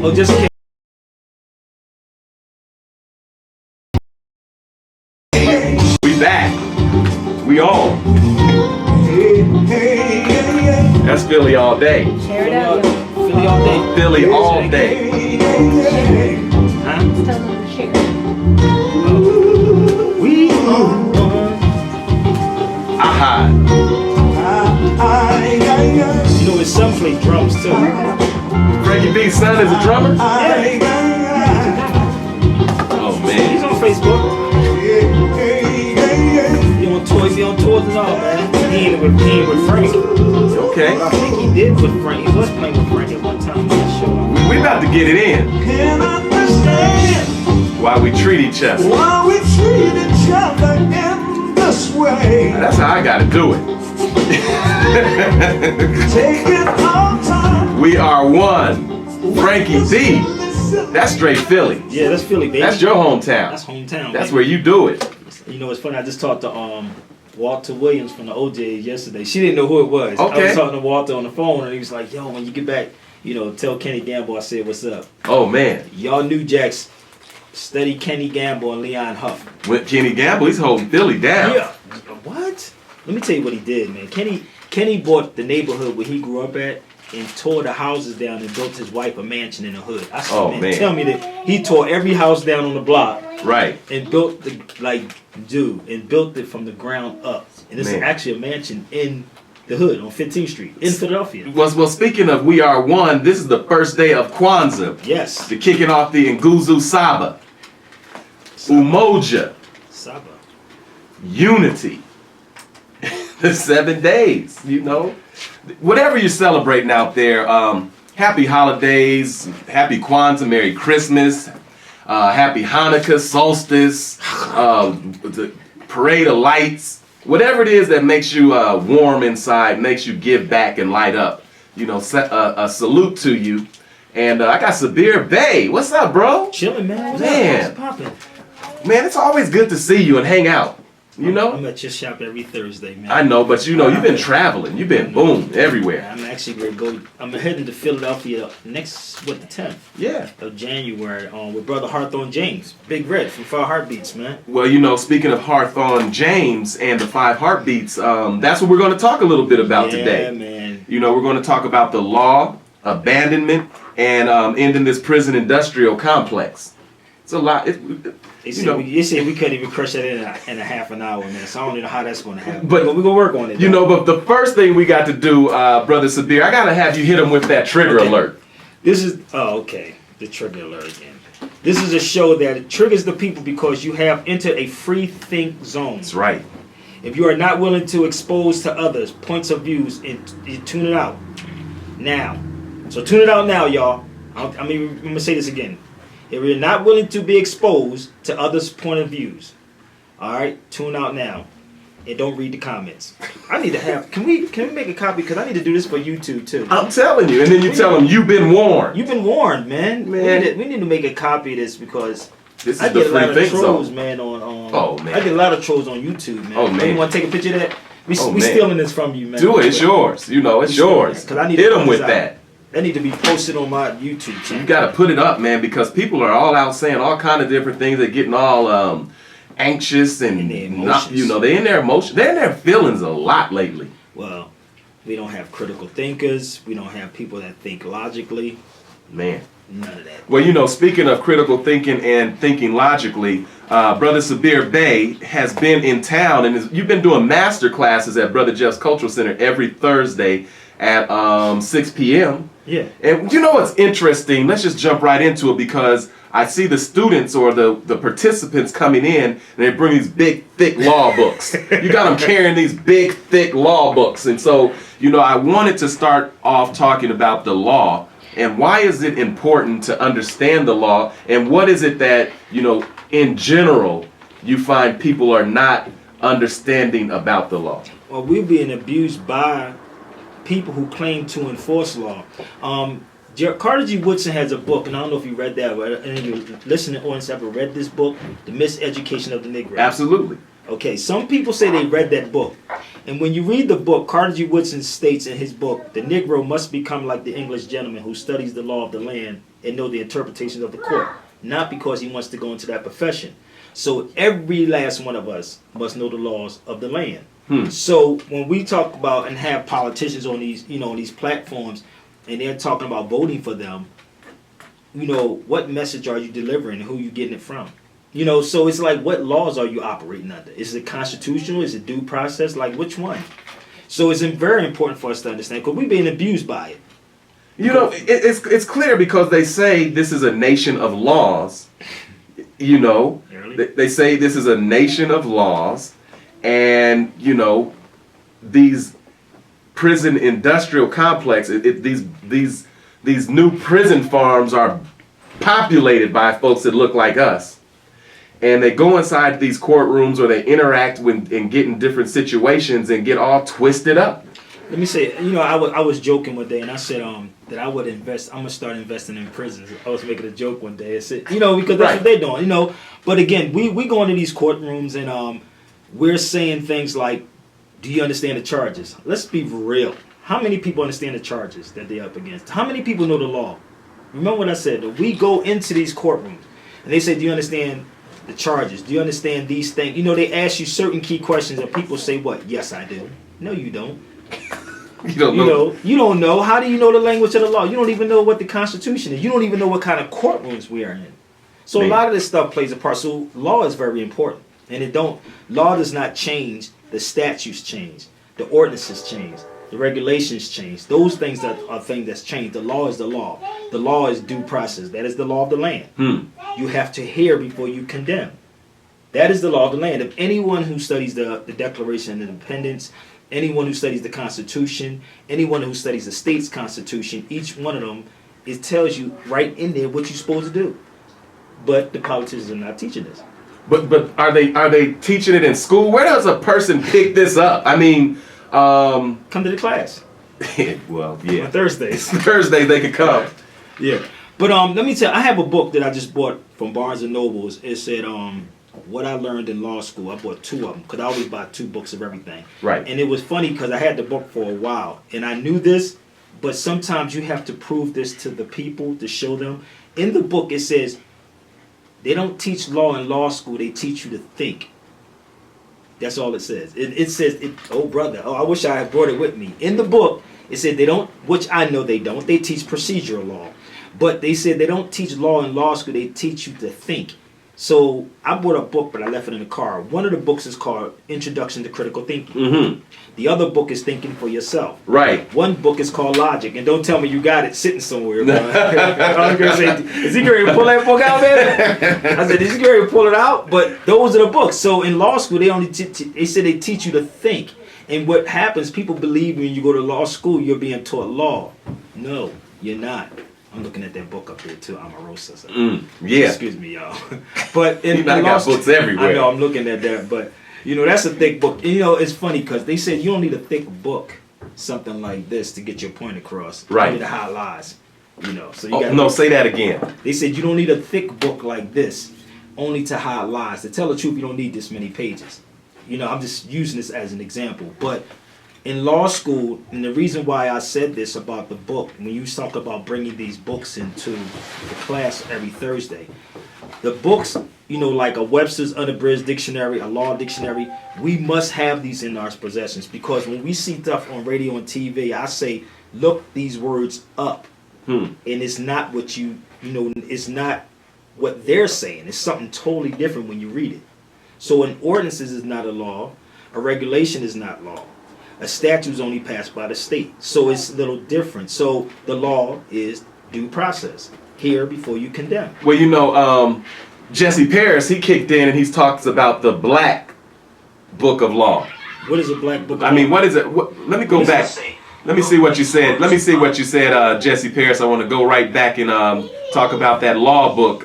Oh, just kidding. We back. We on. That's Philly all day. Philly all day. Philly all day. Huh? Tell them to share. We are one. Aha. You know, his son played drums too. Frankie B's son is a drummer? Oh man. He's on Facebook. He on tours and all, man. He ain't with Frank. Okay. I think he did with Frank. He was playing with Frank at one time on that show. We about to get it in. Can't understand While we treat each other. why we treat each other in this way. That's how I gotta do it. Take it all time. We are one. Frankie B. That's straight Philly. Yeah, that's Philly, baby. That's your hometown. That's hometown. That's baby. where you do it. You know, it's funny. I just talked to Walter Williams from the OJs yesterday. She didn't know who it was. Okay. I was talking to Walter on the phone, and he was like, "Yo, when you get back, you know, tell Kenny Gamble I said what's up." Oh man. Y'all New Jacks study Kenny Gamble and Leon Huff. With Kenny Gamble, he's holding Philly down. Yeah. What? Let me tell you what he did, man. Kenny bought the neighborhood where he grew up at and tore the houses down and built his wife a mansion in the hood. I said, Oh, man, man. tell me that he tore every house down on the block Right. and built built it from the ground up. And this is Man. actually a mansion in the hood on 15th Street in Philadelphia. Well, speaking of We Are One, this is the first day of Kwanzaa. Yes. To kicking off the Nguzu Saba. Umoja. Saba. Unity. The 7 days, you know. Whatever you're celebrating out there, happy holidays, happy Kwanzaa, Merry Christmas, happy Hanukkah, solstice, the parade of lights, whatever it is that makes you warm inside, makes you give back and light up. You know, a salute to you. And I got Sabir Bey. What's up, bro? Chilling, man. What's Man. up? What's poppin'? Man, it's always good to see you and hang out. You know? I'm at your shop every Thursday, man. I know, but you know, you've been traveling. You've been boom everywhere. I'm actually going to go. I'm heading to Philadelphia the 10th Yeah. of January with Brother Hawthorne James, Big Red from Fire Heartbeats, man. Well, you know, speaking of Hawthorne James and the 5 Heartbeats, that's what we're going to talk a little bit about today. Yeah, man. You know, we're going to talk about the law, abandonment, and ending this prison industrial complex. It's a lot. They said we couldn't even crush that in a half an hour, man. So I don't even know how that's going to happen. But we're going to work on it. You know, but the first thing we got to do, Brother Sabir, I got to have you hit him with that trigger alert. This is, okay, the trigger alert again. This is a show that triggers the people because you have entered a free think zone. That's right. If you are not willing to expose to others points of views, and you tune it out now. So tune it out now, y'all. I'm going to say this again. If you're not willing to be exposed to others' point of views, all right, tune out now, and don't read the comments. I need to have. Can we make a copy? Because I need to do this for YouTube too. I'm telling you, and then you tell them you've been warned. You've been warned, man. Man. We need to make a copy of this because This I is the get a lot free of think trolls, zone. man. On Oh, man. I get a lot of trolls on YouTube, man. Oh, man. You want to take a picture of that? We Oh, man. stealing this from you, man. Do it. It's yours. You know, it's yours. Because I need Hit to them put with this that. out. That need to be posted on my YouTube channel. You got to put it up, man, because people are all out saying all kind of different things. They're getting all anxious and In their not, emotions. you know, they're in their emotions. They're in their feelings a lot lately. Well, we don't have critical thinkers. We don't have people that think logically. Man. None of that. Well, you know, speaking of critical thinking and thinking logically, Brother Sabir Bey has been in town, and you've been doing master classes at Brother Jeff's Cultural Center every Thursday at 6 p.m. Yeah. And you know what's interesting? Let's just jump right into it because I see the students or the participants coming in and they bring these big, thick law books. You got them carrying these big, thick law books. And so, you know, I wanted to start off talking about the law and why is it important to understand the law and what is it that, you know, in general, you find people are not understanding about the law. Well, we're being abused by people who claim to enforce law. Carter G. Woodson has a book, and I don't know if you read that, but any of your listening audience ever read this book, The Miseducation of the Negro? Absolutely. Okay, some people say they read that book, And when you read the book, Carter G. Woodson states in his book, the Negro must become like the English gentleman who studies the law of the land and know the interpretations of the court, not because he wants to go into that profession. So every last one of us must know the laws of the land. So when we talk about and have politicians on these, on these platforms, and they're talking about voting for them, what message are you delivering and who you getting it from? So it's like, what laws are you operating under? Is it constitutional? Is it due process? Like, which one? So it's very important for us to understand, because we're being abused by it. It's clear, because they say this is a nation of laws. They say this is a nation of laws, and these prison industrial complexes, these new prison farms are populated by folks that look like us. And they go inside these courtrooms, or they interact and get in different situations and get all twisted up. Let me say, I was joking one day, and I said that I would invest. I'm gonna start investing in prisons. I was making a joke one day. I said, because that's what they're doing. But again, we go into these courtrooms, and we're saying things like, "Do you understand the charges?" Let's be real. How many people understand the charges that they're up against? How many people know the law? Remember what I said. That we go into these courtrooms, and they say, "Do you understand the charges? Do you understand these things?" They ask you certain key questions, and people say, "What? Yes, I do." No, you don't. You don't know. You don't know. How do you know the language of the law? You don't even know what the Constitution is. You don't even know what kind of courtrooms we are in. So a lot of this stuff plays a part. So law is very important, and law does not change. The statutes change. The ordinances change. The regulations change. Those things are things that's changed. The law is the law. The law is due process. That is the law of the land. You have to hear before you condemn. That is the law of the land. If anyone who studies the Declaration of Independence, anyone who studies the Constitution, anyone who studies the state's Constitution, each one of them, it tells you right in there what you're supposed to do. But the politicians are not teaching this. But are they teaching it in school? Where does a person pick this up? I mean, come to the class. Well, yeah. On Thursdays. Thursdays they could come. Yeah. But let me tell you, I have a book that I just bought from Barnes and Nobles. It said what I learned in law school. I bought 2 of them, because I always buy 2 books of everything. Right. And it was funny, because I had the book for a while, and I knew this, but sometimes you have to prove this to the people to show them. In the book, it says they don't teach law in law school. They teach you to think. That's all it says. It says, oh brother, I wish I had brought it with me. In the book, it said they don't, which I know they don't. They teach procedural law. But they said they don't teach law in law school. They teach you to think. So I bought a book, but I left it in the car. One of the books is called Introduction to Critical Thinking. The other book is Thinking for Yourself. Right. One book is called Logic. And don't tell me you got it sitting somewhere. I was going to say, is he going to pull that book out, man? I said, is he going to pull it out? But those are the books. So in law school, they said they teach you to think. And what happens, people believe when you go to law school, you're being taught law. No, you're not. I'm looking at that book up there too, Omarosa. Yeah. Excuse me, y'all. But in law got books everywhere. I know, I'm looking at that. But, that's a thick book. It's funny, because they said you don't need a thick book, something like this, to get your point across. Right. You need to hide lies. So you no, say that again. They said you don't need a thick book like this, only to hide lies. To tell the truth, you don't need this many pages. I'm just using this as an example. But in law school, and the reason why I said this about the book, when you talk about bringing these books into the class every Thursday, the books, like a Webster's Unabridged Dictionary, a law dictionary, we must have these in our possessions, because when we see stuff on radio and TV, I say, look these words up. And it's not what it's not what they're saying. It's something totally different when you read it. So an ordinance is not a law. A regulation is not law. A statute is only passed by the state. So it's a little different. So the law is due process. Hear before you condemn. Well, Jesse Paris, he kicked in and he's talks about the Black Book of Law. What is a Black Book of Law? I mean, what is it? Let me go back. Let me see what you said. Let me see what you said, Jesse Paris. I want to go right back and talk about that law book,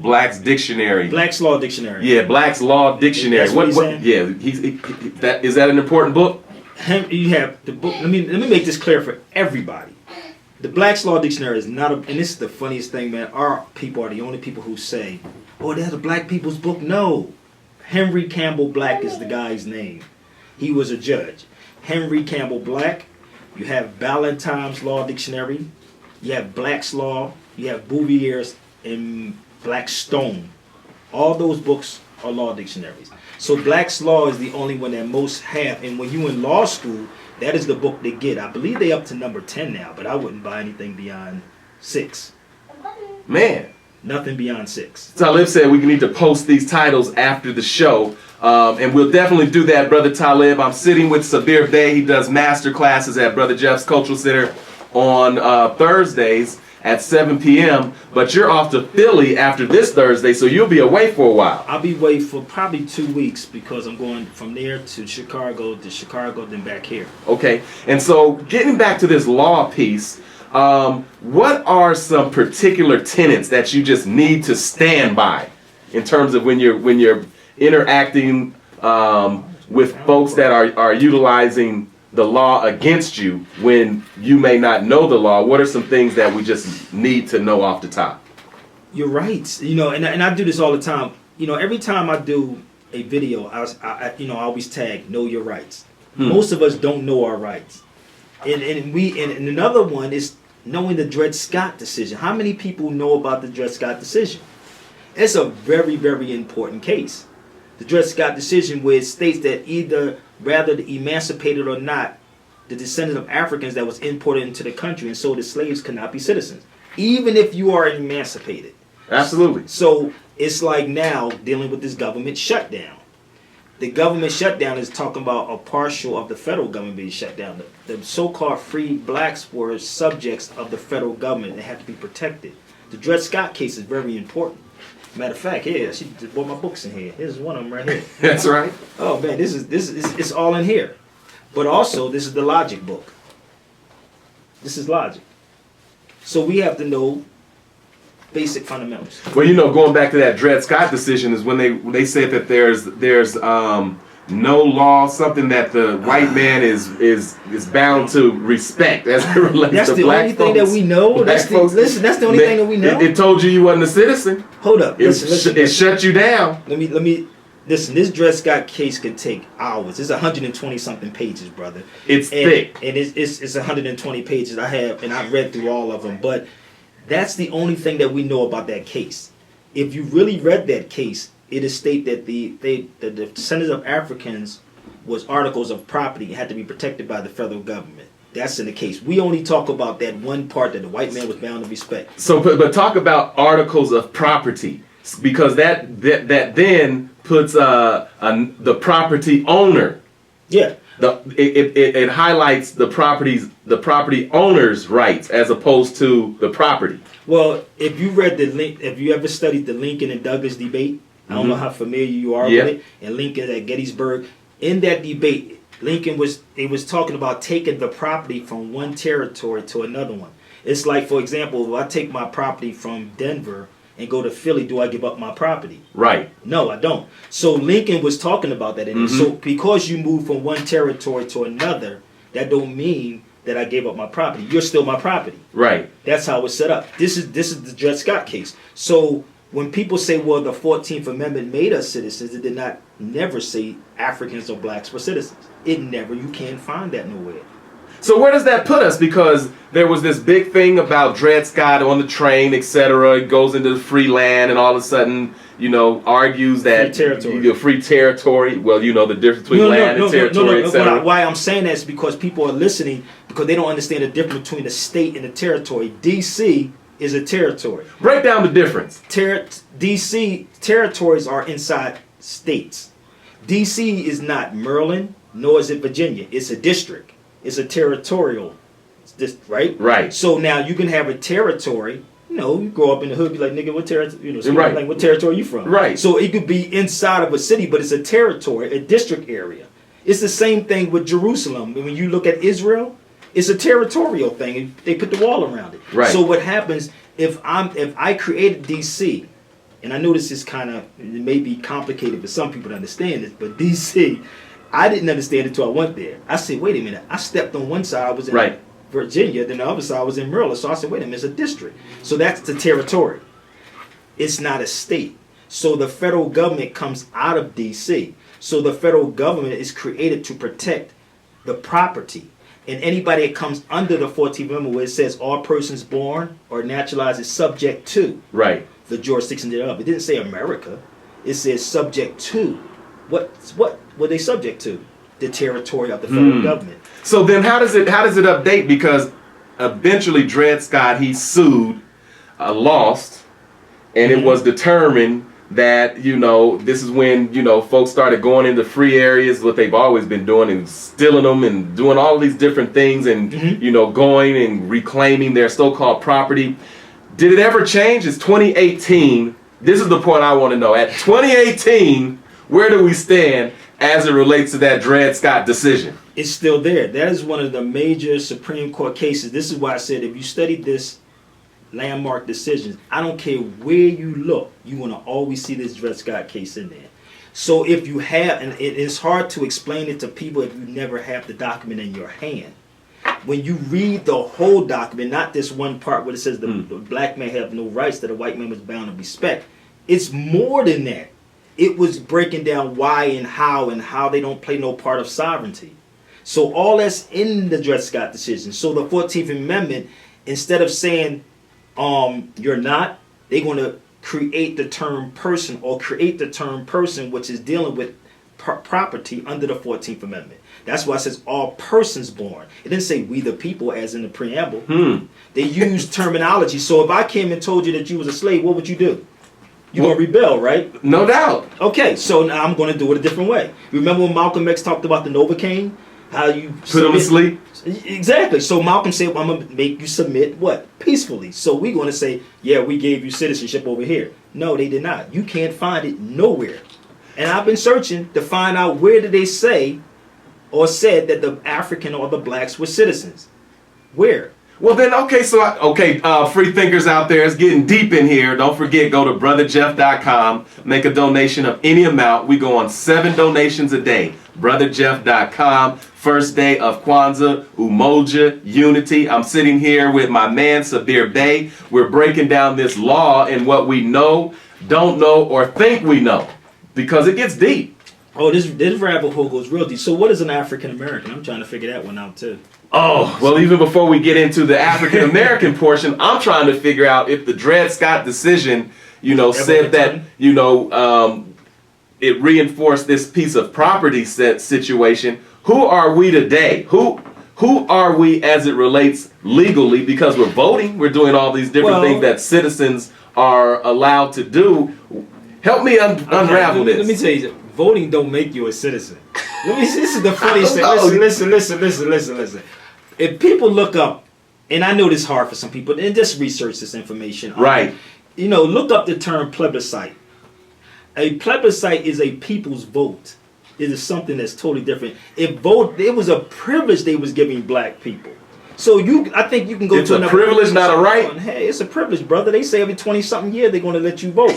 Black's Dictionary. Black's Law Dictionary. Yeah, Black's Law Dictionary. That's what he's saying? Yeah, is that an important book? You have the book. Let me make this clear for everybody. The Black's Law Dictionary is not and this is the funniest thing, man. Our people are the only people who say, "Oh, that's a black people's book." No, Henry Campbell Black is the guy's name. He was a judge. Henry Campbell Black, you have Ballantyne's Law Dictionary, you have Black's Law, you have Bouvier's and Blackstone. All those books are law dictionaries. So Black's Law is the only one that most have. And when you in law school, that is the book they get. I believe they up to number 10 now, but I wouldn't buy anything beyond 6. Man. Nothing beyond 6. Talib said we need to post these titles after the show. And we'll definitely do that, Brother Talib. I'm sitting with Sabir Bey. He does master classes at Brother Jeff's Cultural Center on Thursdays at 7 p.m. But you're off to Philly after this Thursday, so you'll be away for a while. I'll be away for probably 2 weeks because I'm going from there to Chicago, then back here. Okay, and so getting back to this law piece, what are some particular tenets that you just need to stand by in terms of when you're interacting with folks that are utilizing the law against you when you may not know the law? What are some things that we just need to know off the top? You're right. And I do this all the time. Every time I do a video, I always tag "Know Your Rights." Most of us don't know our rights, and another one is knowing the Dred Scott decision. How many people know about the Dred Scott decision? It's a very, very important case. The Dred Scott decision, where it states that either rather emancipated or not, the descendants of Africans that was imported into the country and sold as slaves cannot be citizens, even if you are emancipated. Absolutely. So it's like now dealing with this government shutdown. The government shutdown is talking about a partial of the federal government being shut down. The so-called free blacks were subjects of the federal government and had to be protected. The Dred Scott case is very important. Matter of fact, here, she just brought my books in here. Here's one of them right here. That's right. Oh man, this is it's all in here. But also, this is the logic book. This is logic. So we have to know basic fundamentals. Well, going back to that Dred Scott decision is when they said that there's no law, something that the white man is bound to respect as it relates that's to the black only folks. thing that we know. That's the only thing that we know. It told you wasn't a citizen. Hold up. Listen. It shut you down. Let me listen. This Dred Scott case could take hours. It's 120 something pages, brother. It's thick. And it's 120 pages. I've read through all of them. But that's the only thing that we know about that case. If you really read that case, it is state that the descendants of Africans was articles of property and had to be protected by the federal government. That's in the case. We only talk about that one part that the white man was bound to respect. So, but talk about articles of property, because that then puts the property owner. Yeah. It highlights the property owner's rights as opposed to the property. Well, if you ever studied the Lincoln and Douglas debate, I don't know how familiar you are with it. And Lincoln at Gettysburg, in that debate, Lincoln was talking about taking the property from one territory to another one. It's like, for example, if I take my property from Denver and go to Philly, do I give up my property? Right. No, I don't. So Lincoln was talking about that. So because you move from one territory to another, that don't mean that I gave up my property. You're still my property. Right. That's how it's set up. This is the Dred Scott case. So when people say, well, the 14th Amendment made us citizens, it did not never say Africans or blacks were citizens. You can't find that nowhere. So where does that put us? Because there was this big thing about Dred Scott on the train, etc. It goes into the free land, and all of a sudden, argues that free territory. Well, the difference between land and territory, etc. Why I'm saying that is because people are listening because they don't understand the difference between a state and a territory. D.C. is a territory. Break down the difference. D.C. territories are inside states. D.C. is not Maryland, nor is it Virginia. It's a district. It's a territorial, right? Right. So now you can have a territory. You grow up in the hood, be like, nigga, what territory? Right. Like, what territory are you from? Right. So it could be inside of a city, but it's a territory, a district area. It's the same thing with Jerusalem. When you look at Israel, it's a territorial thing. They put the wall around it. Right. So what happens if I created DC, and I know this is it may be complicated for some people to understand this, but DC, I didn't understand it until I went there. I said, wait a minute. I stepped on one side, I was in Virginia, then the other side was in Maryland. So I said, wait a minute, it's a district. So that's the territory. It's not a state. So the federal government comes out of D.C. So the federal government is created to protect the property. And anybody that comes under the 14th Amendment, where it says all persons born or naturalized is subject to Right. the jurisdiction thereof. It didn't say America. It says subject to. What were they subject to? The territory of the federal government. So then how does it update? Because eventually Dred Scott, he sued, lost, and it was determined that, this is when, folks started going into free areas, what they've always been doing, and stealing them and doing all these different things and, going and reclaiming their so-called property. Did it ever change? It's 2018. This is the point I want to know. At 2018, where do we stand as it relates to that Dred Scott decision? It's still there. That is one of the major Supreme Court cases. This is why I said if you study this landmark decisions, I don't care where you look, you're going to always see this Dred Scott case in there. So if you have, and it is hard to explain it to people if you never have the document in your hand. When you read the whole document, not this one part where it says the black man have no rights that a white man was bound to respect, it's more than that. It was breaking down why and how they don't play no part of sovereignty. So all that's in the Dred Scott decision. So the 14th Amendment, instead of saying you're not, they're going to create the term person, or create the term person, which is dealing with property under the 14th Amendment. That's why it says all persons born. It didn't say we the people as in the preamble. They used terminology. So if I came and told you that you was a slave, what would you do? You're going to rebel, right? No doubt. Okay, so now I'm going to do it a different way. Remember when Malcolm X talked about the Novocaine? How you put them to sleep? Exactly. So Malcolm said, well, I'm going to make you submit what? Peacefully. So we're going to say, yeah, we gave you citizenship over here. No, they did not. You can't find it nowhere. And I've been searching to find out where did they say or said that the African or the blacks were citizens. Where? Well then, free thinkers out there, it's getting deep in here. Don't forget, go to brotherjeff.com, make a donation of any amount. We go on 7 donations a day. brotherjeff.com, first day of Kwanzaa, Umoja, Unity. I'm sitting here with my man, Sabir Bey. We're breaking down this law and what we know, don't know, or think we know, because it gets deep. Oh, this rabbit hole goes real deep. So what is an African American? I'm trying to figure that one out too. Oh, well, even before we get into the African American portion, I'm trying to figure out if the Dred Scott decision, said that, it reinforced this piece of property set situation. Who are we today? Who are we as it relates legally? Because we're voting, we're doing all these different things that citizens are allowed to do. Help me unravel this. Let me tell you, voting don't make you a citizen. This is the funniest thing. Listen. If people look up, and I know this is hard for some people, and just research this information. Right. Look up the term plebiscite. A plebiscite is a people's vote. It is something that's totally different. It was a privilege they was giving black people. So I think you can go it's to a another privilege, not a right. Hey, it's a privilege, brother. They say every 20-something year they're going to let you vote.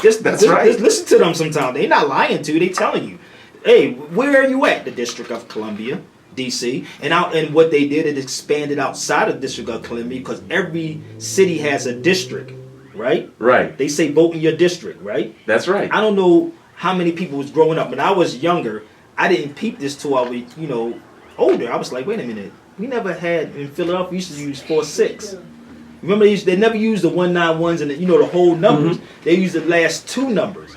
That's right. Just listen to them sometimes. They're not lying to you. They telling you, hey, where are you at? The District of Columbia, D.C. And what they did, it expanded outside of the District of Columbia because every city has a district, right? Right. They say vote in your district, right? That's right. I don't know how many people was growing up. When I was younger, I didn't peep this till I was, older. I was like, wait a minute. We never had, in Philadelphia, we used to use 4-6. Remember, they never used the 191s and the whole numbers. They used the last 2 numbers.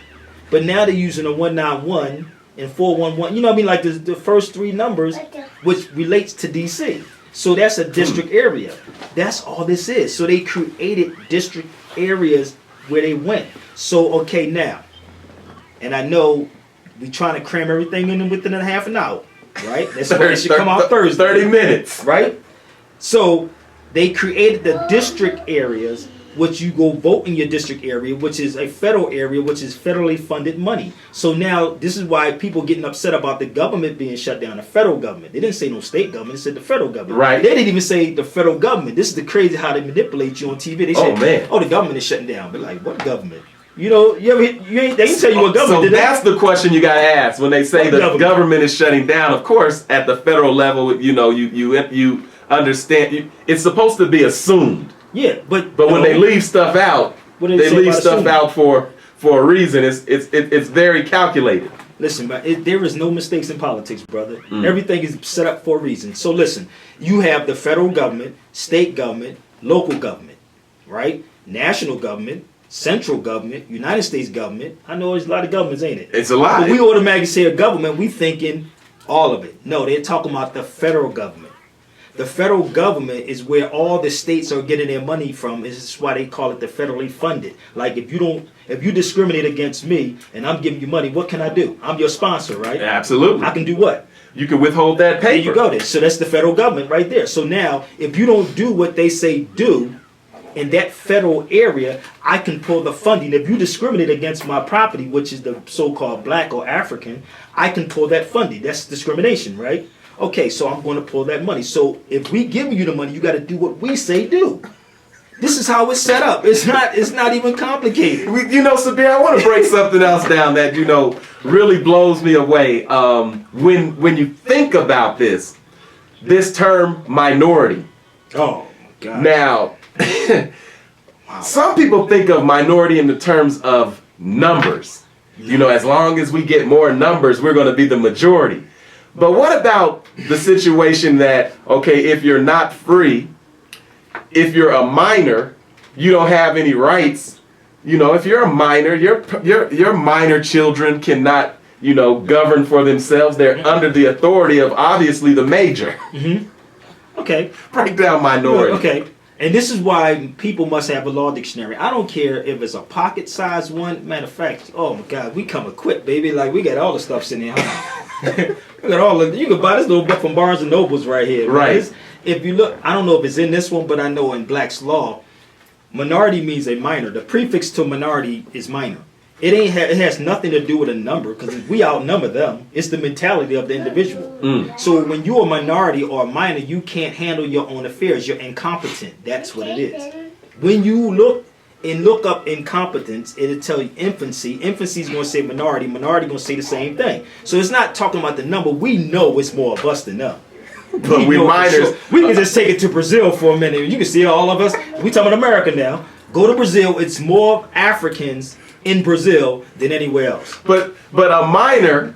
But now they're using the 191 and 411. Like the first 3 numbers, which relates to D.C. So that's a district area. That's all this is. So they created district areas where they went. So, okay, now, and I know we trying to cram everything in within a half an hour. Right? That's why it should come out Thursday. 30 minutes. Right? So they created the district areas, which you go vote in your district area, which is a federal area, which is federally funded money. So now this is why people getting upset about the government being shut down, the federal government. They didn't say no state government, they said the federal government. Right. They didn't even say the federal government. This is the crazy how they manipulate you on TV. They say, the government is shutting down. But like, what government? They didn't tell you what government. So that's the question you gotta ask when they say the government is shutting down. Of course, at the federal level, you understand. It's supposed to be assumed. Yeah, but when they leave stuff out, they leave stuff out for for a reason. It's very calculated. Listen, man, there is no mistakes in politics, brother. Everything is set up for a reason. So listen, you have the federal government, state government, local government, right? National government, central government, United States government. I know there's a lot of governments, ain't it? It's a lot. But we automatically say a government, we thinking all of it. No, they're talking about the federal government. The federal government is where all the states are getting their money from. This is why they call it the federally funded. Like if you discriminate against me and I'm giving you money, what can I do? I'm your sponsor, right? Absolutely. I can do what? You can withhold that paper. There you go then. So that's the federal government right there. So now if you don't do what they say do in that federal area, I can pull the funding. If you discriminate against my property, which is the so-called black or African, I can pull that funding. That's discrimination, right? Okay, so I'm going to pull that money. So if we give you the money, you got to do what we say do. This is how it's set up. It's not even complicated. Sabir, I want to break something else down that, really blows me away. When you think about this term minority. Oh, my God. Now, wow. Some people think of minority in the terms of numbers. As long as we get more numbers, we're going to be the majority. But what about the situation that, okay, if you're not free, if you're a minor, you don't have any rights. If you're a minor, your minor children cannot, govern for themselves. They're under the authority of obviously the major. Mm-hmm. Okay. Break down minority. Okay. And this is why people must have a law dictionary. I don't care if it's a pocket-sized one. Matter of fact, oh my God, we come equipped, baby. Like we got all the stuff in there. Huh? We got all the. You can buy this little book from Barnes and Nobles right here. Right. If you look, I don't know if it's in this one, but I know in Black's law, minority means a minor. The prefix to minority is minor. It has nothing to do with a number because we outnumber them. It's the mentality of the individual. So when you're a minority or a minor, you can't handle your own affairs. You're incompetent. That's what it is. When you look up incompetence, it'll tell you infancy. Infancy is going to say minority. Minority going to say the same thing. So it's not talking about the number. We know it's more of us than them. But we minors. Sure. We can just take it to Brazil for a minute. You can see all of us. We talking about America now. Go to Brazil. It's more Africans in Brazil than anywhere else. But a minor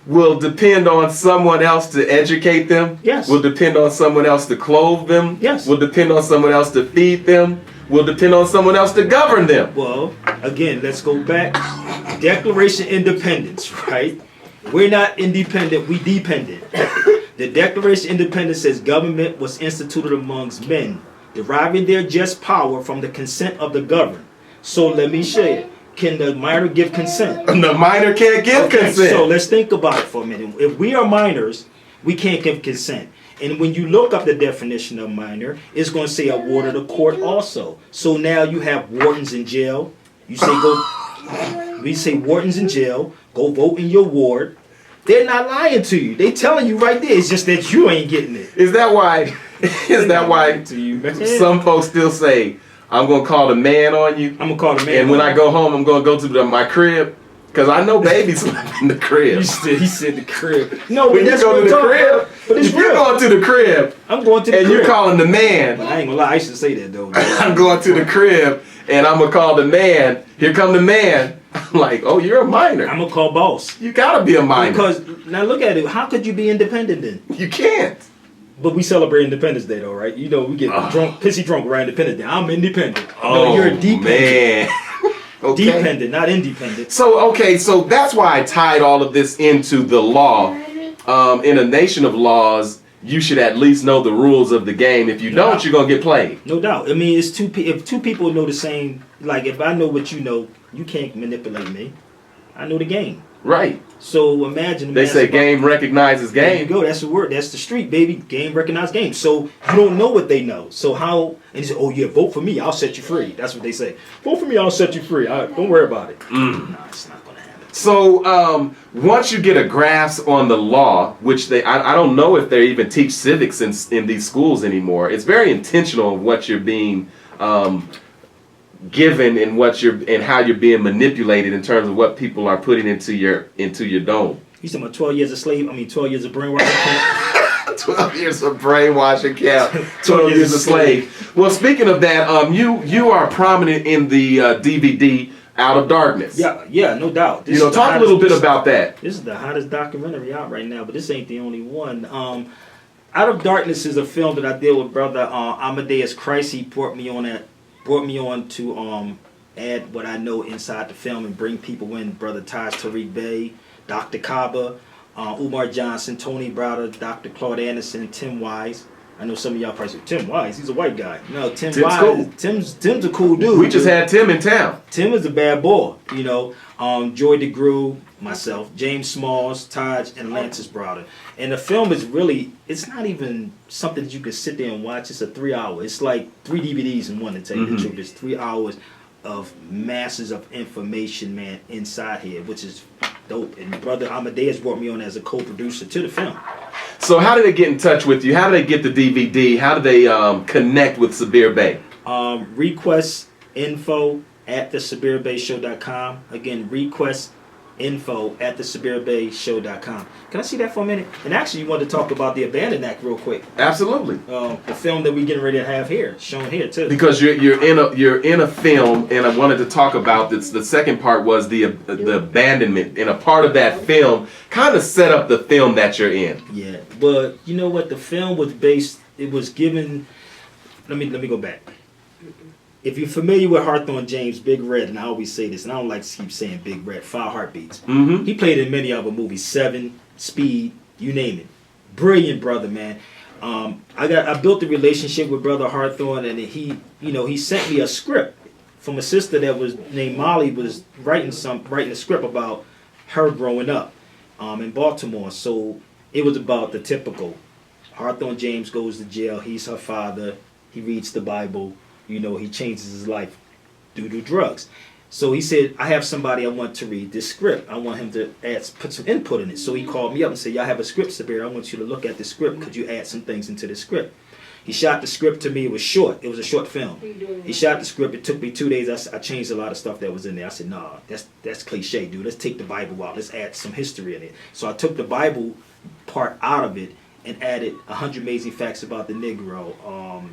will depend on someone else to educate them. Yes. Will depend on someone else to clothe them. Yes. Will depend on someone else to feed them. Will depend on someone else to govern them. Well, again, let's go back. Declaration of Independence, right? We're not independent, we dependent. The Declaration of Independence says government was instituted amongst men, deriving their just power from the consent of the governed. So let me show you. Can the minor give consent? The minor can't give consent. So let's think about it for a minute. If we are minors, we can't give consent. And when you look up the definition of minor, it's going to say a ward of the court also. So now you have wardens in jail. You say we say wardens in jail, go vote in your ward. They're not lying to you. They telling you right there. It's just that you ain't getting it. Is that why? Some folks still say, I'm going to call the man on you? I'm going to call the man And when I go home, I'm going to go to my crib? Because I know babies live in the crib. He said the crib. No, when you go to the crib, but it's if you're going to the crib, I'm going to the and crib. you're calling the man. But I ain't going to lie, I should say that though. I'm going to the crib, and I'm going to call the man. Here come the man. I'm like, oh, you're a minor. I'm going to call boss. You got to be a minor. Because, now look at it. How could you be independent then? You can't. But we celebrate Independence Day though, right? We get pissy drunk around Independence Day. I'm independent. Oh, no, you're dependent. Man. Okay. Dependent, not independent. So that's why I tied all of this into the law. In a nation of laws, you should at least know the rules of the game. If you don't, you're gonna get played. No doubt. I mean, it's if two people know the same. Like if I know what you know, you can't manipulate me. I know the game. Right. So imagine. They say game recognizes game. There you go. That's the word. That's the street, baby. Game recognizes game. So you don't know what they know. So how? And they say, oh yeah, vote for me. I'll set you free. That's what they say. Vote for me. I'll set you free. Don't worry about it. Nah, it's not gonna happen. So once you get a grasp on the law, which I don't know if they even teach civics in these schools anymore. It's very intentional of what you're being given and how you're being manipulated in terms of what people are putting into your dome. You talking about 12 years of slave? 12 years of brainwashing camp? 12 years of brainwashing camp. 12 years of slave. Well, speaking of that, you are prominent in the DVD Out of Darkness. Yeah, no doubt. You know, talk a little bit about that. This is the hottest documentary out right now, but this ain't the only one. Out of Darkness is a film that I did with brother Amadeus Christ. He brought me on to add what I know inside the film and bring people in. Brother Sabir Bey, Dr. Kaba, Umar Johnson, Tony Browder, Dr. Claude Anderson, Tim Wise. I know some of y'all probably say, Tim Wise, he's a white guy. No, Tim's Wise, cool. Tim's a cool dude. We just had Tim in town. Tim is a bad boy, you know. Joy DeGrew, myself, James Smalls, Taj, and Lance's brother. And the film is really, it's not even something that you can sit there and watch. It's a 3 hour. It's like 3 DVDs in one, to tell you the truth. It's 3 hours of masses of information, man, inside here, which is dope. And brother Amadeus brought me on as a co-producer to the film. So how did they get in touch with you? How did they get the DVD? How did they connect with Sabir Bey? Request info at thesabirbeyshow.com. Again, request info at thesabirbeyshow.com. Can I see that for a minute? And actually, you wanted to talk about the Abandon Act real quick. Absolutely. The film that we're getting ready to have here, shown here too. Because you're in a film, and I wanted to talk about this. The second part was the abandonment, and a part of that film kind of set up the film that you're in. Yeah, but you know what? The film was based. It was given. Let me go back. If you're familiar with Hawthorne James, Big Red, and I always say this, and I don't like to keep saying Big Red, 5 Heartbeats. He played in many other movies, 7, Speed, you name it. Brilliant brother, man. I built a relationship with Brother Hawthorne, and he sent me a script from a sister that was named Molly, was writing a script about her growing up in Baltimore. So it was about the typical Hawthorne James goes to jail. He's her father. He reads the Bible. You know, he changes his life due to drugs. So he said, I have somebody I want to read this script. I want him to put some input in it. So he called me up and said, y'all have a script, Sabir. I want you to look at the script. Could you add some things into the script? He shot the script to me. It was short. It was a short film. He shot the script. It took me 2 days. I changed a lot of stuff that was in there. I said, nah, that's cliche, dude. Let's take the Bible out. Let's add some history in it. So I took the Bible part out of it and added 100 amazing facts about the Negro.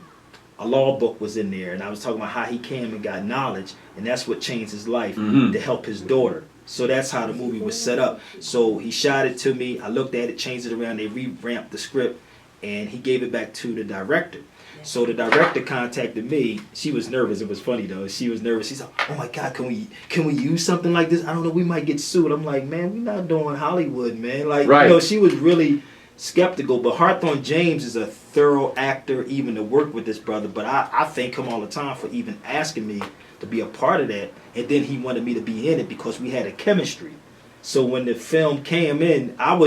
A law book was in there, and I was talking about how he came and got knowledge, and that's what changed his life to help his daughter. So that's how the movie was set up. So he shot it to me. I looked at it, changed it around. They revamped the script, and he gave it back to the director. So the director contacted me. She was nervous. It was funny though. She was nervous. She said, "Oh my God, can we use something like this? I don't know. We might get sued." I'm like, "Man, we're not doing Hollywood, man." Like, right. You know, she was really skeptical. But Hawthorne James is a thorough actor, even to work with this brother. But I thank him all the time for even asking me to be a part of that. And then he wanted me to be in it because we had a chemistry. So when the film came in, I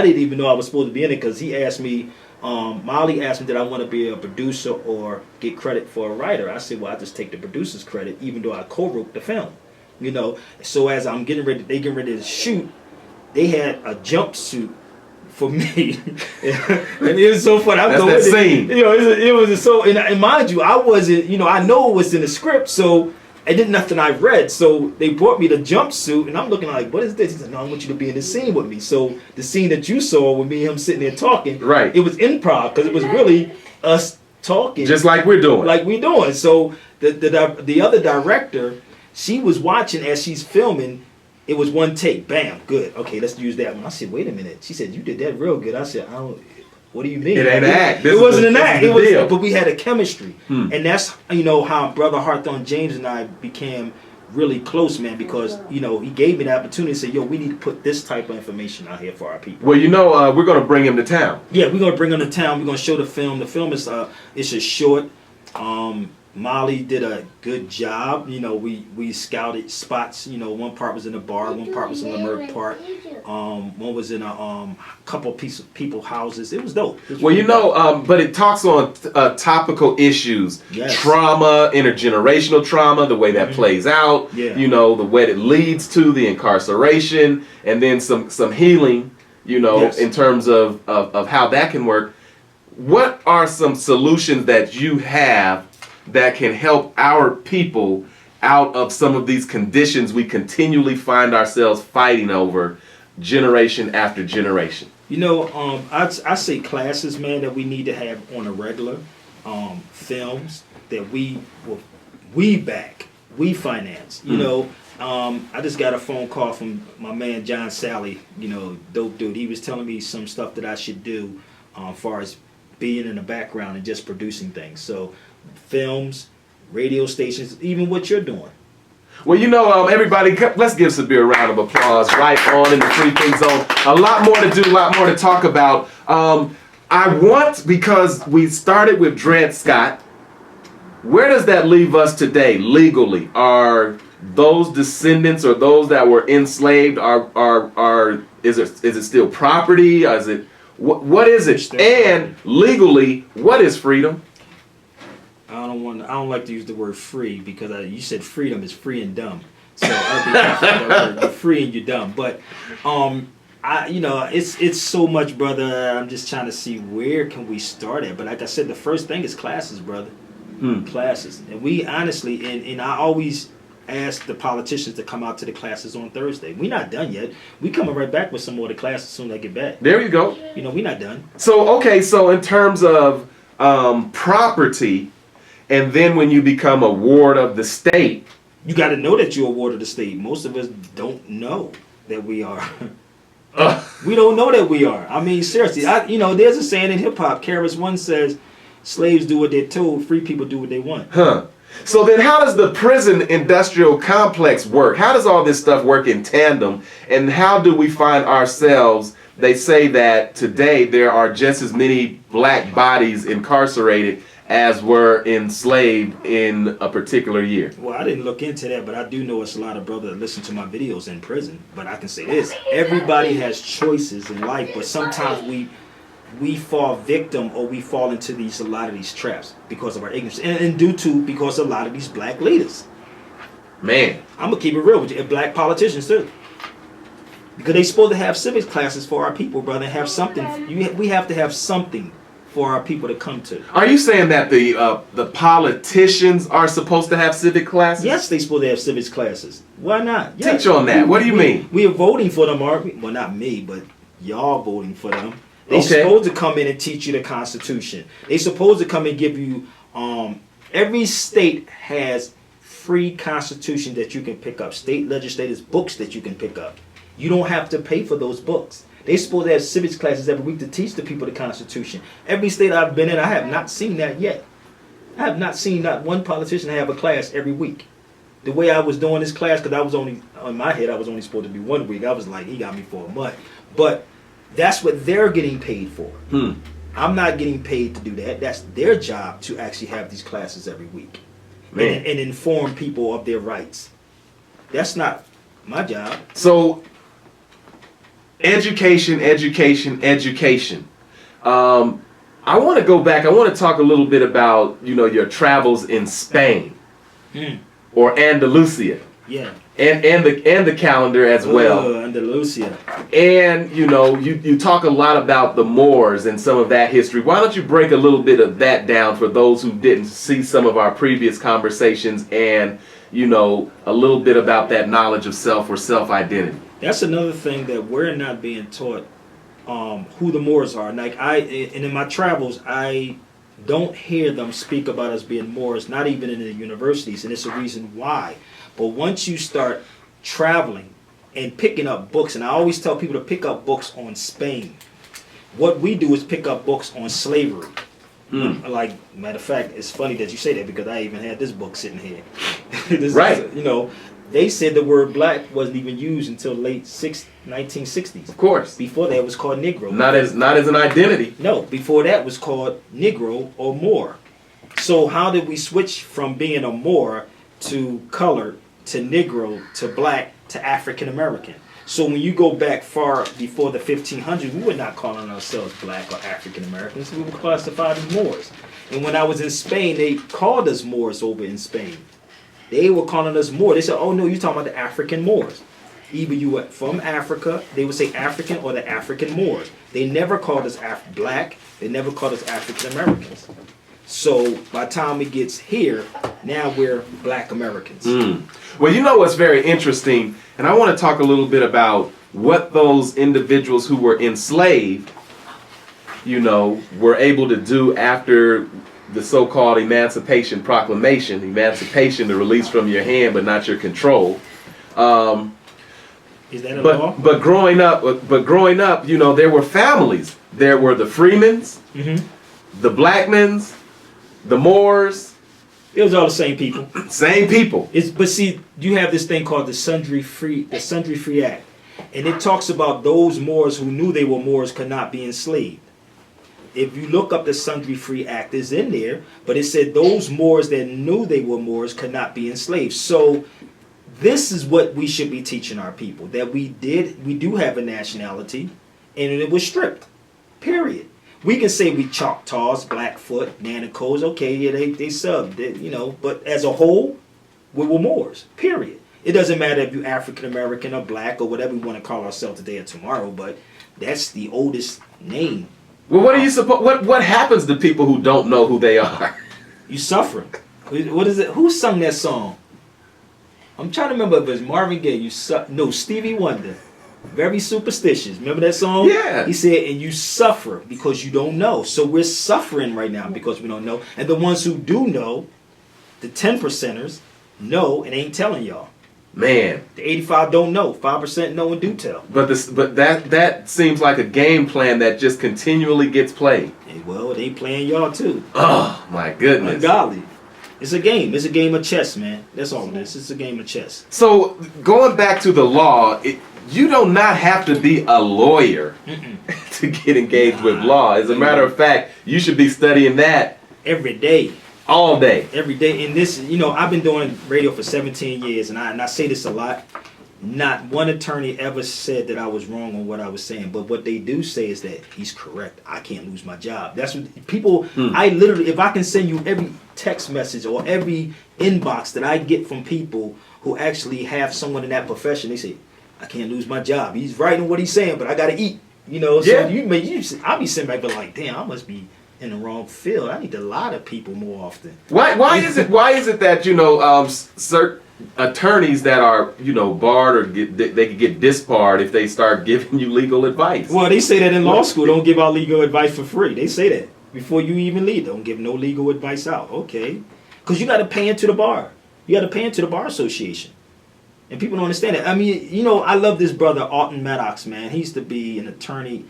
didn't even know I was supposed to be in it because he asked me. Molly asked me did I want to be a producer or get credit for a writer. I said, well, I just take the producer's credit, even though I co-wrote the film. You know, so as they getting ready to shoot, they had a jumpsuit for me, and it was so funny. That's that scene. You know, it was so, and mind you, I wasn't. You know, I know it was in the script, so it didn't nothing I read. So they brought me the jumpsuit, and I'm looking like, what is this? He said, no, I want you to be in the scene with me. So the scene that you saw with me and him sitting there talking, right? It was improv because it was really us talking, just like we're doing. So the other director, she was watching as she's filming. It was one take, bam, good. Okay, let's use that one. I said, wait a minute. She said, you did that real good. I said, I don't. What do you mean? It ain't an act. It wasn't an act. It was, but we had a chemistry, and that's how Brother Hawthorne James and I became really close, man. Because he gave me the opportunity to say, yo, we need to put this type of information out here for our people. Well, we're gonna bring him to town. Yeah, we're gonna bring him to town. We're gonna show the film. The film is it's a short. Molly did a good job. We scouted spots. One part was in a bar, one part was in the Merck Park. One was in a couple people houses. It was dope. But it talks on topical issues, yes. Trauma, intergenerational trauma, the way that plays out. Yeah. The way it leads to the incarceration, and then some healing. Yes. In terms of how that can work. What are some solutions that you have that can help our people out of some of these conditions we continually find ourselves fighting over generation after generation? I say classes, man, that we need to have on a regular, films that we back. we finance. You know, I just got a phone call from my man John Sally. You know, dope dude. He was telling me some stuff that I should do, as far as being in the background and just producing things. So, films, radio stations, even what you're doing. Well, you know, everybody, let's give Sabir a round of applause right on in the Free Think Zone. A lot more to do, a lot more to talk about. I want, because we started with Dred Scott, where does that leave us today legally? Are those descendants or those that were enslaved, is it still property? Is it, what is it? And legally, what is freedom? I don't like to use the word free because you said freedom is free and dumb. So I'll be careful with that word. You're free and you're dumb. But it's so much, brother. I'm just trying to see where can we start at. But like I said, the first thing is classes, brother. Classes. And we honestly, and I always ask the politicians to come out to the classes on Thursday. We're not done yet. We coming right back with some more of the classes as soon as I get back. There you go. You know, we're not done. So, okay, so in terms of property, and then when you become a ward of the state, you got to know that you're a ward of the state. Most of us don't know that we are. We don't know that we are. I mean, seriously, there's a saying in hip hop. KRS-One says, "Slaves do what they're told. Free people do what they want." Huh. So then how does the prison industrial complex work? How does all this stuff work in tandem? And how do we find ourselves? They say that today there are just as many black bodies incarcerated as were enslaved in a particular year. Well, I didn't look into that, but I do know it's a lot of brothers that listen to my videos in prison. But I can say this: everybody has choices in life, but sometimes we fall victim, or we fall into a lot of these traps because of our ignorance, and because a lot of these black leaders. Man, I'm gonna keep it real with you, and black politicians too, because they supposed to have civics classes for our people, brother. Have something. We have to have something for our people to come to. Are you saying that the politicians are supposed to have civic classes? Yes, they supposed to have civics classes. Why not? Yes. Teach on that. What do you mean? We are voting for them, aren't we? Well, not me, but y'all voting for them. They supposed to come in and teach you the Constitution. They supposed to come and give you. Every state has free Constitution that you can pick up. State legislators' books that you can pick up. You don't have to pay for those books. They supposed to have civics classes every week to teach the people the Constitution. Every state I've been in, I have not seen that yet. I have not seen not one politician have a class every week. The way I was doing this class, because I was only, on my head, I was only supposed to be 1 week. I was like, he got me for a month. But that's what they're getting paid for. I'm not getting paid to do that. That's their job to actually have these classes every week. And inform people of their rights. That's not my job. So, education. I want to go back. I want to talk a little bit about, your travels in Spain or Andalusia. Yeah. And the calendar as well. Andalusia. And you talk a lot about the Moors and some of that history. Why don't you break a little bit of that down for those who didn't see some of our previous conversations, and a little bit about that knowledge of self or self-identity. That's another thing that we're not being taught, who the Moors are. Like and in my travels, I don't hear them speak about us being Moors, not even in the universities, and it's a reason why. But once you start traveling and picking up books, and I always tell people to pick up books on Spain. What we do is pick up books on slavery. Like, matter of fact, it's funny that you say that because I even had this book sitting here. Right. They said the word black wasn't even used until late 1960s. Of course. Before that, it was called Negro. Not as an identity. No, before that was called Negro or Moor. So how did we switch from being a Moor to color to Negro to black to African American? So when you go back far before the 1500s, we were not calling ourselves black or African Americans. We were classified as Moors. And when I was in Spain, they called us Moors over in Spain. They were calling us Moor. They said, oh no, you're talking about the African Moors. Either you were from Africa, they would say African, or the African Moors. They never called us black. They never called us African Americans. So by the time it gets here, now we're black Americans. Well, what's very interesting, and I want to talk a little bit about what those individuals who were enslaved, were able to do after the so-called Emancipation Proclamation, emancipation, the release from your hand but not your control. Is that a law? But growing up, you know, there were families. There were the Freemans, the Blackmans, the Moors. It was all the same people. Same people. But see, you have this thing called the Sundry Free Act, and it talks about those Moors who knew they were Moors could not be enslaved. If you look up the Sundry Free Act, it's in there, but it said those Moors that knew they were Moors could not be enslaved. So this is what we should be teaching our people, that we do have a nationality, and it was stripped. Period. We can say we Choctaws, Blackfoot, Nanticos, okay, yeah, they subbed, you know, but as a whole, we were Moors. Period. It doesn't matter if you're African American or black or whatever we want to call ourselves today or tomorrow, but that's the oldest name. Well, what do you suppose? What happens to people who don't know who they are? You suffering. What is it? Who sung that song? I'm trying to remember if it was Marvin Gaye. No, Stevie Wonder. Very superstitious. Remember that song? Yeah. He said, and you suffer because you don't know. So we're suffering right now because we don't know. And the ones who do know, the 10%ers, know and ain't telling y'all. Man. The 85 don't know. 5% know and do tell. But that seems like a game plan that just continually gets played. Well, they ain't playing y'all too. Oh, my goodness. Ungodly. It's a game. It's a game of chess, man. That's all it is. It's a game of chess. So, going back to the law, you do not have to be a lawyer to get engaged with law. As a matter of fact, you should be studying that every day. All day. Every day. And this, you know, I've been doing radio for 17 years, and I say this a lot. Not one attorney ever said that I was wrong on what I was saying, but what they do say is that he's correct. I can't lose my job. That's what people, I literally, if I can send you every text message or every inbox that I get from people who actually have someone in that profession, they say, I can't lose my job. He's right in what he's saying, but I got to eat. You know, so I'll be sitting back, but like, damn, I must be in the wrong field. I need to lie to people more often. Why is it that, you know, certain attorneys that are, you know, barred or they could get disbarred if they start giving you legal advice? Well, they say that in law school, don't give out legal advice for free. They say that before you even leave. Don't give no legal advice out. Okay. Because you got to pay into the bar. You got to pay into the bar association. And people don't understand it. I mean, you know, I love this brother, Alton Maddox, man. He used to be an attorney.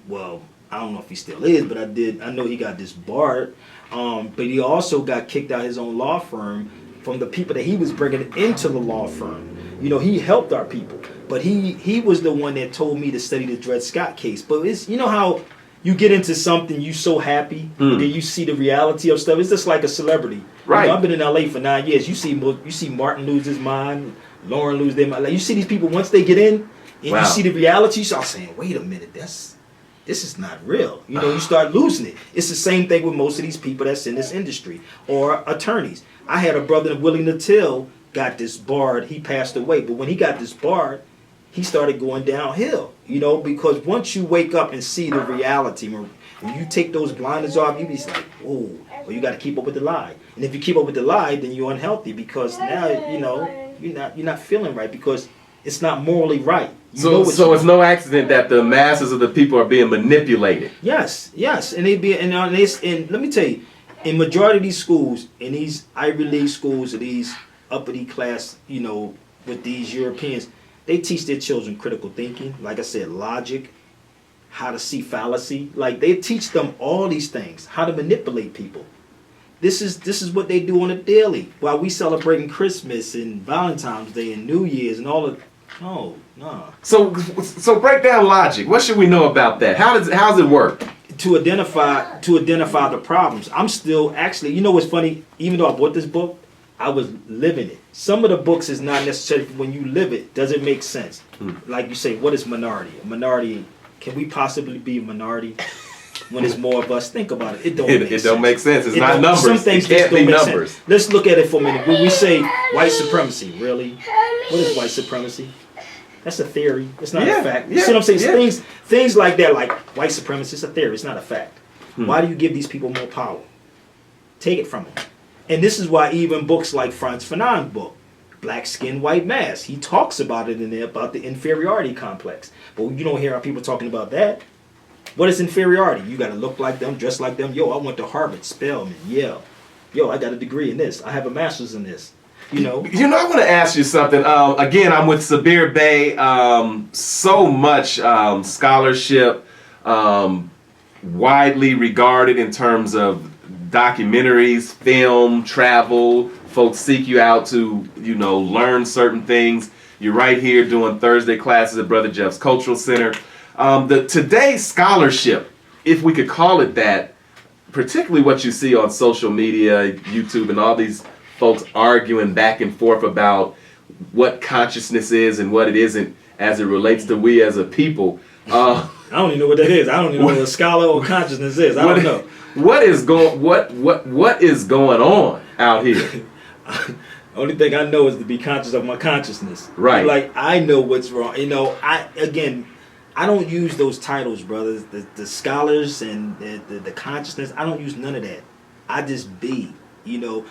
Well, I don't know if he still is, but I know he got disbarred. But he also got kicked out of his own law firm from the people that he was bringing into the law firm. You know, he helped our people. But he was the one that told me to study the Dred Scott case. But it's, you know how you get into something, you so happy, and then you see the reality of stuff. It's just like a celebrity. Right. You know, I've been in LA for 9 years. You see Martin lose his mind, Lauren lose their mind. Like, you see these people once they get in, and you see the reality, you start saying, wait a minute, this is not real. You know, you start losing it. It's the same thing with most of these people that's in this industry or attorneys. I had a brother, Willie Natil, got disbarred. He passed away. But when he got disbarred, he started going downhill. You know, because once you wake up and see the reality, when you take those blinders off, you be like, whoa, well, you got to keep up with the lie. And if you keep up with the lie, then you're unhealthy because now, you know, you're not feeling right because it's not morally right. So it's no accident that the masses of the people are being manipulated. Yes, and and let me tell you, in majority of these schools, in these Ivy League schools, or these uppity class, you know, with these Europeans, they teach their children critical thinking. Like I said, logic, how to see fallacy. Like they teach them all these things, how to manipulate people. This is what they do on a daily while we celebrating Christmas and Valentine's Day and New Year's and all of. Oh, no. So break down logic. What should we know about that? How's it work? To identify the problems. I'm still actually, you know what's funny? Even though I bought this book, I was living it. Some of the books is not necessarily when you live it, does it make sense? Like you say, what is minority? A minority, can we possibly be a minority when there's more of us? Think about it. It don't make sense. It's not numbers. Some things it can't just don't be make numbers. sense. Let's look at it for a minute. When we say white supremacy, really? What is white supremacy? That's a theory. It's not a fact. You see what I'm saying? Things like that, like white supremacy, it's a theory. It's not a fact. Why do you give these people more power? Take it from them. And this is why even books like Frantz Fanon's book, Black Skin, White Mask, he talks about it in there, about the inferiority complex. But you don't hear our people talking about that. What is inferiority? You got to look like them, dress like them. Yo, I went to Harvard, Spelman, Yale. Yo, I got a degree in this. I have a master's in this. You know, I want to ask you something. Again, I'm with Sabir Bey. So much scholarship, widely regarded in terms of documentaries, film, travel. Folks seek you out to, learn certain things. You're right here doing Thursday classes at Brother Jeff's Cultural Center. Today's scholarship, if we could call it that, particularly what you see on social media, YouTube, and all these folks arguing back and forth about what consciousness is and what it isn't as it relates to we as a people. I don't even know what that is. I don't even know what a scholar or consciousness is. I don't know. What is going on out here? Only thing I know is to be conscious of my consciousness. Right. Like, I know what's wrong. I don't use those titles, brothers. The scholars and the consciousness, I don't use none of that. I just be.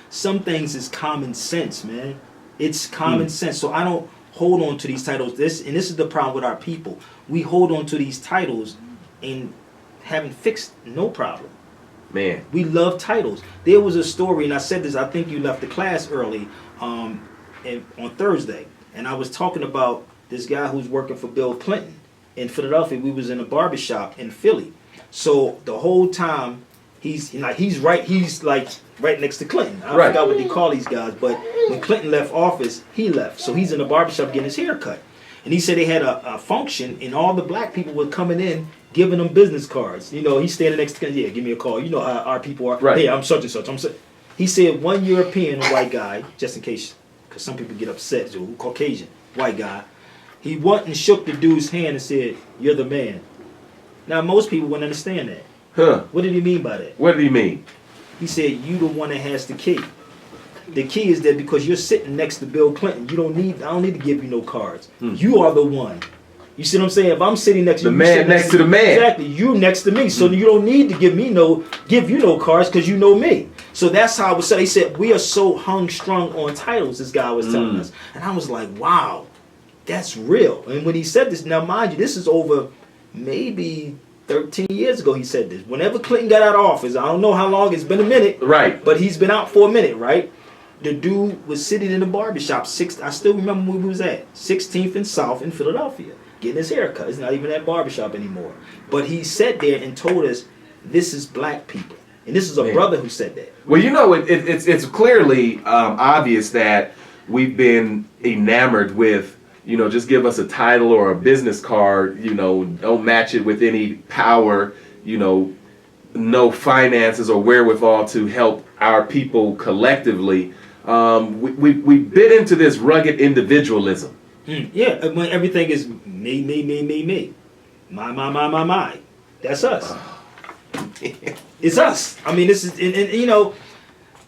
Some things is common sense, man. It's common sense. So I don't hold on to these titles. This is the problem with our people. We hold on to these titles and haven't fixed no problem. Man. We love titles. There was a story, and I said this, I think you left the class early on Thursday, and I was talking about this guy who's working for Bill Clinton in Philadelphia. We was in a barbershop in Philly. So the whole time he's right next to Clinton. I forgot what they call these guys, but when Clinton left office, he left. So he's in the barbershop getting his hair cut. And he said they had a function, and all the black people were coming in, giving them business cards. He's standing next to Clinton. Yeah, give me a call. You know how our people are. Right. Hey, I'm such and such. He said one European, a white guy, just in case, because some people get upset, so Caucasian, white guy, he went and shook the dude's hand and said, "You're the man." Now, most people wouldn't understand that. Huh. What did he mean by that? What did he mean? He said, "You the one that has the key. The key is that because you're sitting next to Bill Clinton, I don't need to give you no cards. You are the one." You see what I'm saying? If I'm sitting next to the man next to the man, exactly, you next to me, so you don't need to give you no cards because you know me. So that's how I was said. He said we are so strung on titles. This guy was telling us, and I was like, wow, that's real. And when he said this, now mind you, this is over maybe 13 years ago. He said this. Whenever Clinton got out of office, I don't know how long. It's been a minute, right? But he's been out for a minute, right? The dude was sitting in the barbershop. I still remember where we was at, 16th and South in Philadelphia, getting his hair cut. It's not even that barbershop anymore. But he sat there and told us, this is black people. And this is a brother who said that. Well, it's clearly obvious that we've been enamored with, just give us a title or a business card, don't match it with any power, no finances or wherewithal to help our people collectively. We bit into this rugged individualism. Yeah, when everything is me. My. That's us. It's us. I mean, this is,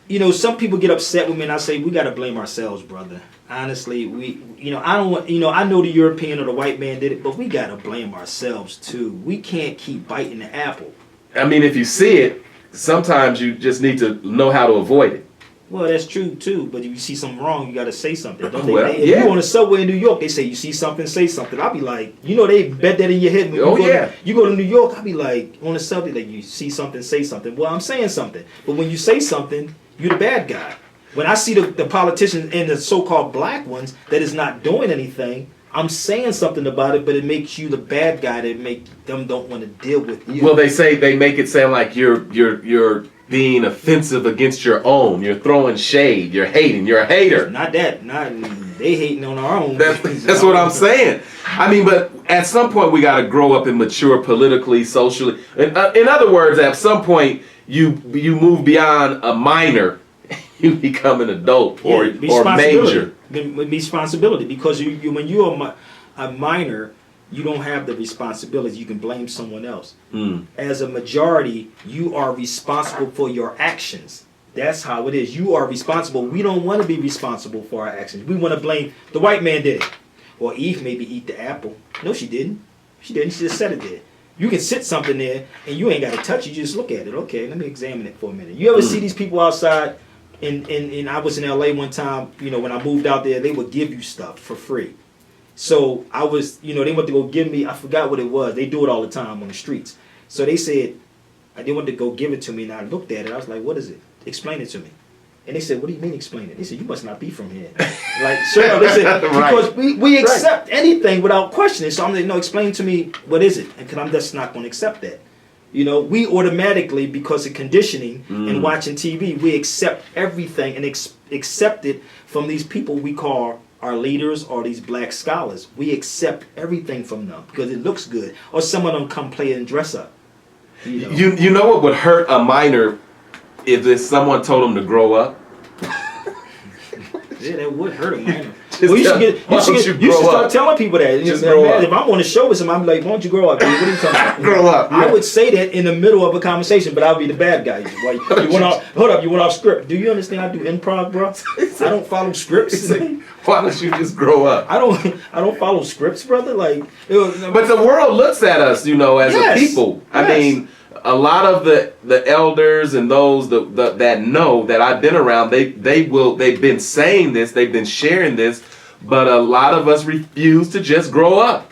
and some people get upset with me and I say, we got to blame ourselves, brother. Honestly, I know the European or the white man did it, but we got to blame ourselves too. We can't keep biting the apple. I mean, if you see it, sometimes you just need to know how to avoid it. Well, that's true too. But if you see something wrong, you got to say something. Don't well, they? If you on the subway in New York, they say you see something, say something. I'll be like, they bet that in your head. You go to New York, I'll be like on the subway, like you see something, say something. Well, I'm saying something. But when you say something, you're the bad guy. When I see the politicians and the so-called black ones that is not doing anything, I'm saying something about it, but it makes you the bad guy that make them don't want to deal with you. Well, they make it sound like you're being offensive against your own. You're throwing shade. You're hating. You're a hater. Not that. They hating on our own. That's what I'm saying. I mean, but at some point we got to grow up and mature politically, socially. In other words, at some point you move beyond a minor. You become an adult or major. Responsibility, because when you're a minor, you don't have the responsibility. You can blame someone else. As a majority, you are responsible for your actions. That's how it is. You are responsible. We don't want to be responsible for our actions. We want to blame the white man did it. Or Eve maybe eat the apple. No, she didn't. She just set it there. You can sit something there and you ain't got to touch it. You just look at it. Okay, let me examine it for a minute. You ever see these people outside? And I was in LA one time, when I moved out there, they would give you stuff for free. So I was, they went to go give me, I forgot what it was. They do it all the time on the streets. So they said, I didn't want to go give it to me, and I looked at it. I was like, what is it? Explain it to me. And they said, what do you mean explain it? They said, you must not be from here. Like, sure. They said, because we accept anything without questioning. So I'm like, no, explain to me, what is it? And because I'm just not going to accept that. You know, we automatically, because of conditioning and watching TV, we accept everything and accept it from these people we call our leaders or these black scholars. We accept everything from them because it looks good. Or some of them come play and dress up. You know what would hurt a minor if someone told him to grow up? Yeah, that would hurt a minor. Well, you should start telling people that. Just grow up. If I'm on the show with somebody, I'm like, why don't you grow up, dude? What are you talking about? Grow up. Yeah. I would say that in the middle of a conversation, but I'll be the bad guy. You went off script. Do you understand I do improv, bro? I don't follow scripts. Why don't you just grow up? I don't follow scripts, brother. Like, but the world looks at us, you know, as a people. I mean, a lot of the elders and those that know that I've been around, they've been saying this, they've been sharing this, but a lot of us refuse to just grow up.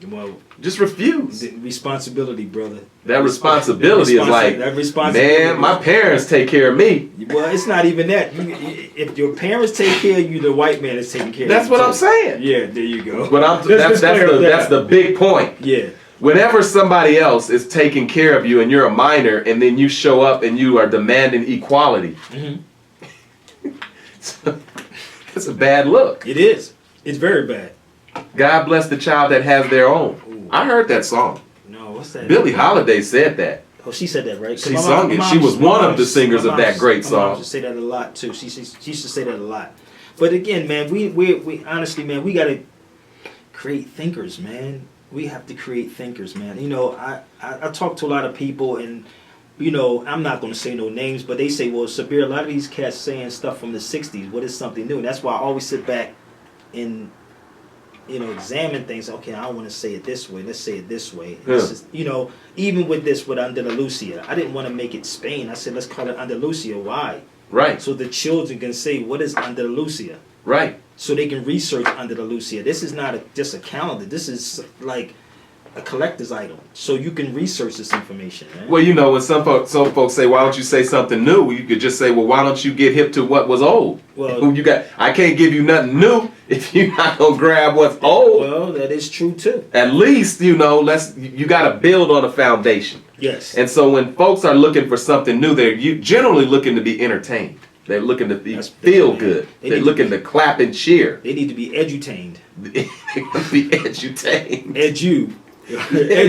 Well, just refuse. The responsibility, brother. That responsibility is like, man, my parents take care of me. Well, it's not even that. If your parents take care of you, the white man is taking care of you. That's what I'm saying. Yeah, there you go. But that's the big point. Yeah. Whenever somebody else is taking care of you and you're a minor and then you show up and you are demanding equality, it's a bad look. It is. It's very bad. God bless the child that has their own. Ooh. I heard that song. No, what's that? Billie Holiday said that. Oh, she said that, right? She sung it. She was one of the singers of that great song. My mom used to say that a lot too. She used to say that a lot. But again, man, we honestly, man, we gotta create thinkers, man. We have to create thinkers, man. You know, I talk to a lot of people, and you know, I'm not going to say no names, but they say, well, Sabir, a lot of these cats saying stuff from the 60s. What is something new? And that's why I always sit back and, you know, examine things. Okay, I don't want to say it this way. Let's say it this way. Yeah. This is, you know, even with Andalusia, I didn't want to make it Spain. I said, let's call it Andalusia. Why? Right. So the children can say, what is Andalusia? Right. So they can research Andalusia. This is not just a calendar. This is like a collector's item. So you can research this information, man. Well, you know, when some folks say, why don't you say something new? You could just say, well, why don't you get hip to what was old? Well, I can't give you nothing new if you're not going to grab what's old. Well, that is true, too. At least, you know, you got to build on a foundation. Yes. And so when folks are looking for something new, they're generally looking to be entertained. They're looking to feel good. They're looking to clap and cheer. They need to be edutained. They want to be edutained.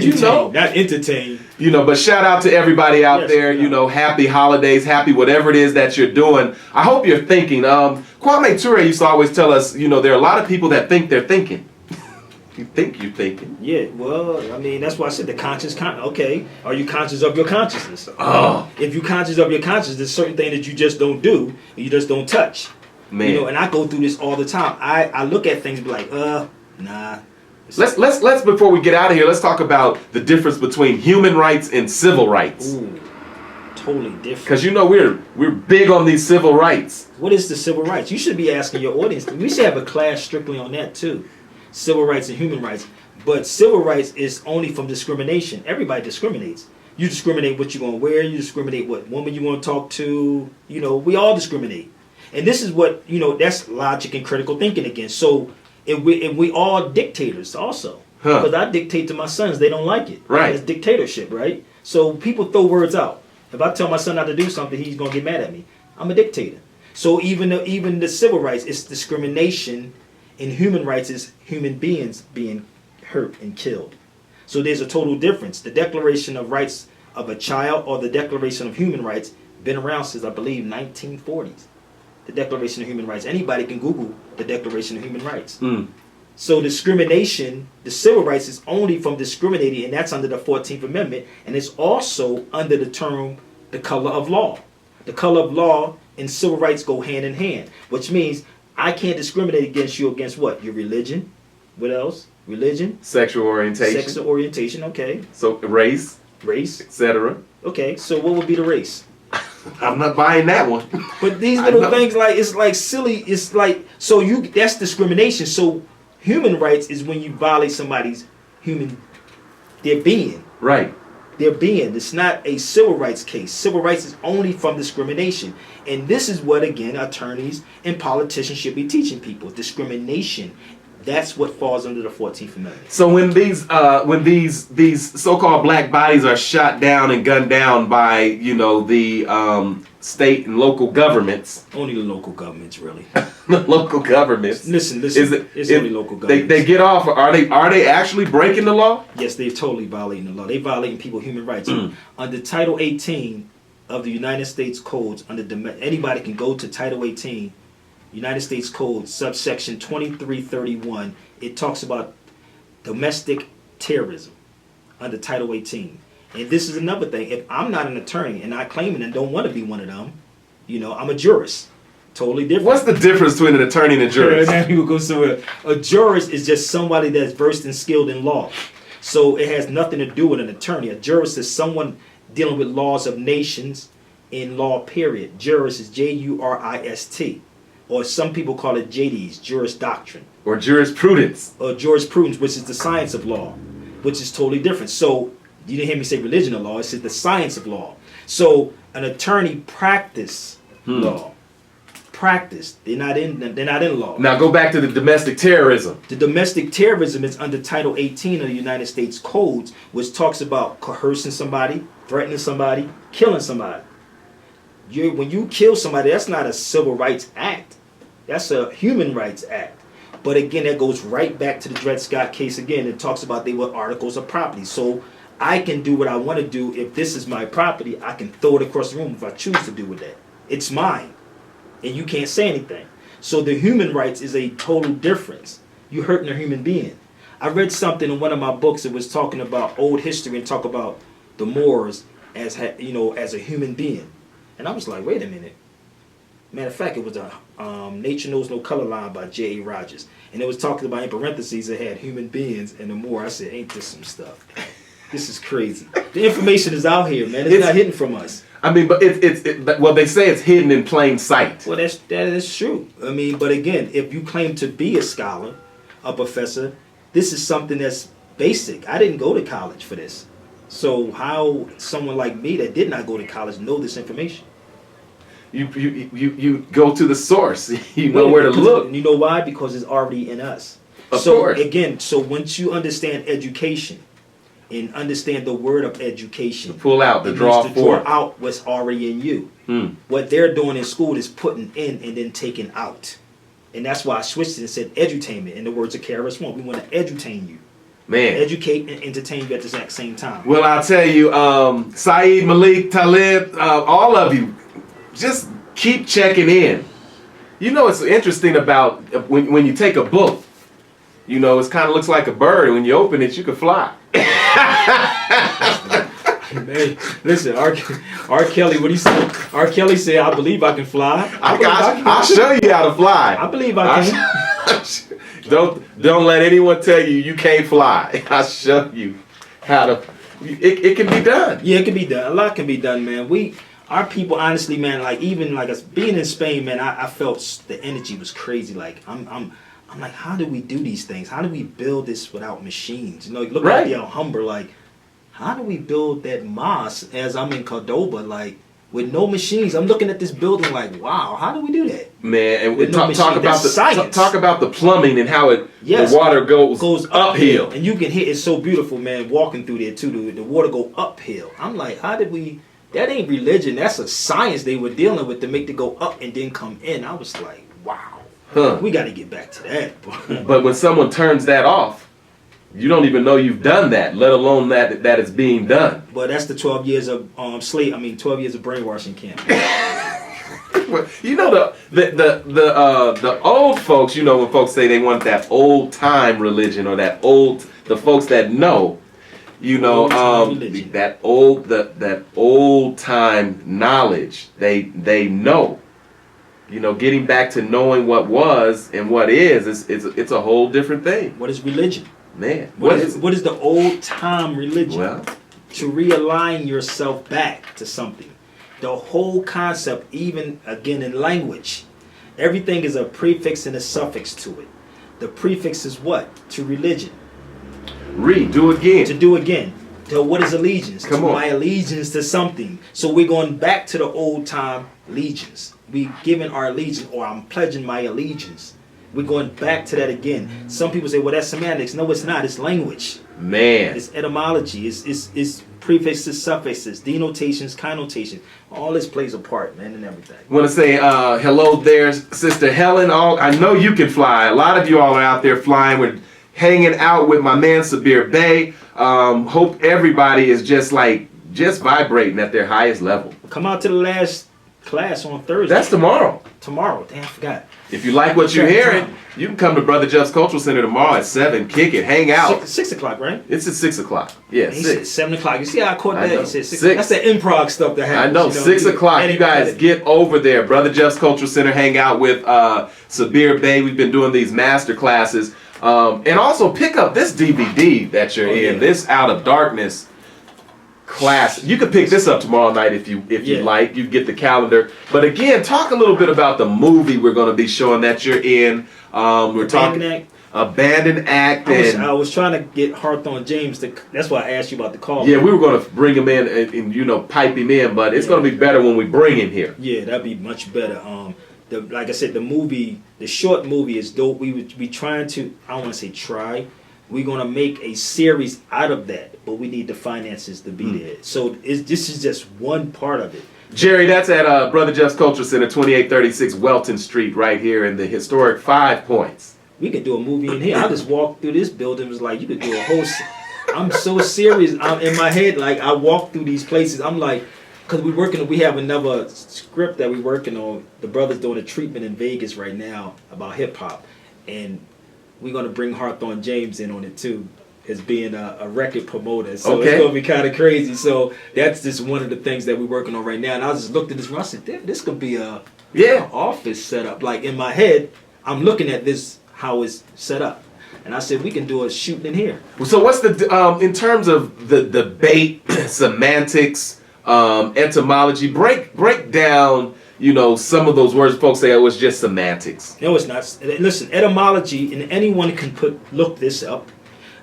You know, not entertained. You know, but shout out to everybody out there. You know, happy holidays, happy whatever it is that you're doing. I hope you're thinking. Kwame Ture used to always tell us, you know, there are a lot of people that think they're thinking. You think you're thinking. Yeah, well, I mean, that's why I said the conscious. Okay, are you conscious of your consciousness? Oh. If you're conscious of your consciousness, there's certain things that you just don't do, you just don't touch. Man. You know, and I go through this all the time. I look at things and be like, nah. Let's before we get out of here, let's talk about the difference between human rights and civil rights. Ooh, totally different. Because you know we're big on these civil rights. What is the civil rights? You should be asking your audience. We should have a class strictly on that too. Civil rights and human rights. But civil rights is only from discrimination. Everybody discriminates. You discriminate what you're going to wear. You discriminate what woman you want to talk to. You know, we all discriminate. And this is what, you know, that's logic and critical thinking again. So if we all dictators also. Because I dictate to my sons, they don't like it. Right. It's dictatorship, right? So people throw words out. If I tell my son not to do something, he's going to get mad at me. I'm a dictator. So even the civil rights, it's discrimination. And human rights is human beings being hurt and killed. So there's a total difference. The Declaration of Rights of a Child or the Declaration of Human Rights been around since, I believe, 1940s. The Declaration of Human Rights. Anybody can Google the Declaration of Human Rights. So discrimination, the civil rights is only from discriminating, and that's under the 14th Amendment, and it's also under the term the color of law. The color of law and civil rights go hand in hand, which means I can't discriminate against you against what? Your religion. What else? Religion. Sexual orientation. Sexual orientation, okay. So race. Race. Etc. Okay, so what would be the race? I'm not buying that one. But these little things, like, it's like silly. It's like, so that's discrimination. So human rights is when you violate somebody's their being. Right. their being. It's not a civil rights case. Civil rights is only from discrimination. And this is what, again, attorneys and politicians should be teaching people. Discrimination. That's what falls under the 14th Amendment. So when these so-called black bodies are shot down and gunned down by, you know, the state and local governments. Only the local governments, really. The local governments. Listen. It's only local governments. They get off. Are they actually breaking the law? Yes, they're totally violating the law. They're violating people's human rights. Under Title 18 of the United States Codes, anybody can go to Title 18, United States Code, subsection 2331. It talks about domestic terrorism under Title 18. And this is another thing. If I'm not an attorney and I claim it and don't want to be one of them, you know, I'm a jurist. Totally different. What's the difference between an attorney and a jurist? Now people go somewhere. A jurist is just somebody that's versed and skilled in law. So it has nothing to do with an attorney. A jurist is someone dealing with laws of nations in law, period. Jurist is Jurist. Or some people call it JDs, juris doctrine. Or jurisprudence. Or jurisprudence, which is the science of law, which is totally different. So you didn't hear me say religion of law, it said the science of law. So an attorney practice law. Practice. They're not in law. Now go back to the domestic terrorism. The domestic terrorism is under Title 18 of the United States Codes, which talks about coercing somebody, threatening somebody, killing somebody. When you kill somebody, that's not a civil rights act. That's a human rights act. But again, that goes right back to the Dred Scott case again. It talks about they were articles of property. So I can do what I want to do. If this is my property, I can throw it across the room if I choose to do with that. It's mine. And you can't say anything. So the human rights is a total difference. You're hurting a human being. I read something in one of my books that was talking about old history and talk about the Moors as as a human being. And I was like, wait a minute. Matter of fact, it was a Nature Knows No Color line by J.A. Rogers. And it was talking about, in parentheses, it had human beings and the Moor. I said, ain't this some stuff? This is crazy. The information is out here, man. It's not hidden from us. I mean, but well, they say it's hidden in plain sight. Well, that is true. I mean, but again, if you claim to be a scholar, a professor, this is something that's basic. I didn't go to college for this. So how someone like me that did not go to college know this information? You go to the source. You know where to look. You know why? Because it's already in us. Of course. Again, so once you understand education and understand the word of education, to pull out, to draw forth, draw out what's already in you. What they're doing in school is putting in and then taking out. And that's why I switched it and said edutainment. In the words of KRS-One, we want to edutain you. Man. Educate and entertain you at the exact same time. Well, I'll tell you, Saeed, Malik, Talib, all of you, just keep checking in. You know, it's interesting about when you take a book, you know, it kind of looks like a bird. When you open it, you can fly. Man, listen, R. Kelly, what he said? R. Kelly said, I believe I can fly. I'll show you how to fly. I believe I can. Don't let anyone tell you you can't fly. I'll show you how to. It can be done. Yeah, it can be done. A lot can be done, man. Our people, honestly, man, like even like us being in Spain, man, I felt the energy was crazy. Like I'm like, how do we do these things? How do we build this without machines? You know, look at the Alhambra, like, how do we build that mosque as I'm in Cordoba, like, with no machines? I'm looking at this building like, wow, how do we do that? Man, and talk about the plumbing and how the water goes uphill. And you can hit it so beautiful, man, walking through there too. The water go uphill. I'm like, how did we? That ain't religion. That's a science they were dealing with to make it go up and then come in. I was like, wow. We got to get back to that. But when someone turns that off, you don't even know you've done that, let alone that it's being done. But that's the 12 years of 12 years of brainwashing camp. You know the old folks. You know when folks say they want that old time religion or the folks that know. You know, that old time knowledge. They know. You know, getting back to knowing what was and what is, it's a whole different thing. What is religion? Man, what is the old time religion? Well, to realign yourself back to something. The whole concept, even again in language, everything is a prefix and a suffix to it. The prefix is what? To religion. Do again. To do again. To what is allegiance? Come to on. my allegiance to something. So we're going back to the old time allegiance. We giving our allegiance, or I'm pledging my allegiance. We're going back to that again. Some people say, well, that's semantics. No, it's not. It's language. Man. It's etymology. It's prefixes, suffixes, denotations, connotations. All this plays a part, man, and everything. I want to say hello there, Sister Helen. I know you can fly. A lot of you all are out there flying. We're hanging out with my man Sabir Bey. Hope everybody is just vibrating at their highest level. Come out to the last class on Thursday. That's tomorrow. Tomorrow. Damn, I forgot. If you like what you're hearing, you can come to Brother Jeff's Cultural Center tomorrow at 7. Kick it. Hang out. 6 o'clock, right? It's at 6 o'clock. Yeah, He 6. said 7 o'clock. You see how I caught I that? know. He said 6. 6. That's the improv stuff that happens. I know, 6 o'clock. You guys get over there. Brother Jeff's Cultural Center. Hang out with Sabir Bey. We've been doing these master classes. And also pick up this DVD that you're in. This Out of Darkness class. You can pick this up tomorrow night if you like. You get the calendar. But again, talk a little bit about the movie we're going to be showing that you're in. We're talking Abandoned Act. I was trying to get Hawthorne James to. That's why I asked you about the call. Yeah, we were going to bring him in and pipe him in, but it's going to be better when we bring him here. Yeah, that'd be much better. Like I said, the short movie is dope. We trying to. I don't want to say try. We're gonna make a series out of that, but we need the finances to be there. So this is just one part of it. Jerry, that's at Brother Jeff's Culture Center, 2836 Welton Street, right here in the historic 5 Points. We could do a movie in here. I just walked through this building. It was like you could do a whole. I'm so serious. I'm in my head. Like I walk through these places. I'm like, because we have another script that we're working on. The brother's doing a treatment in Vegas right now about hip hop, and we're gonna bring Hawthorne James in on it too, as being a record promoter. So it's gonna be kind of crazy. So that's just one of the things that we're working on right now. And I just looked at this. I said, this could be a office setup. Like in my head, I'm looking at this how it's set up, and I said we can do a shooting in here. So what's the in terms of the debate, semantics, etymology? Break down. Some of those words folks say, oh, it's just semantics. No, it's not. Listen, etymology, and anyone can look this up.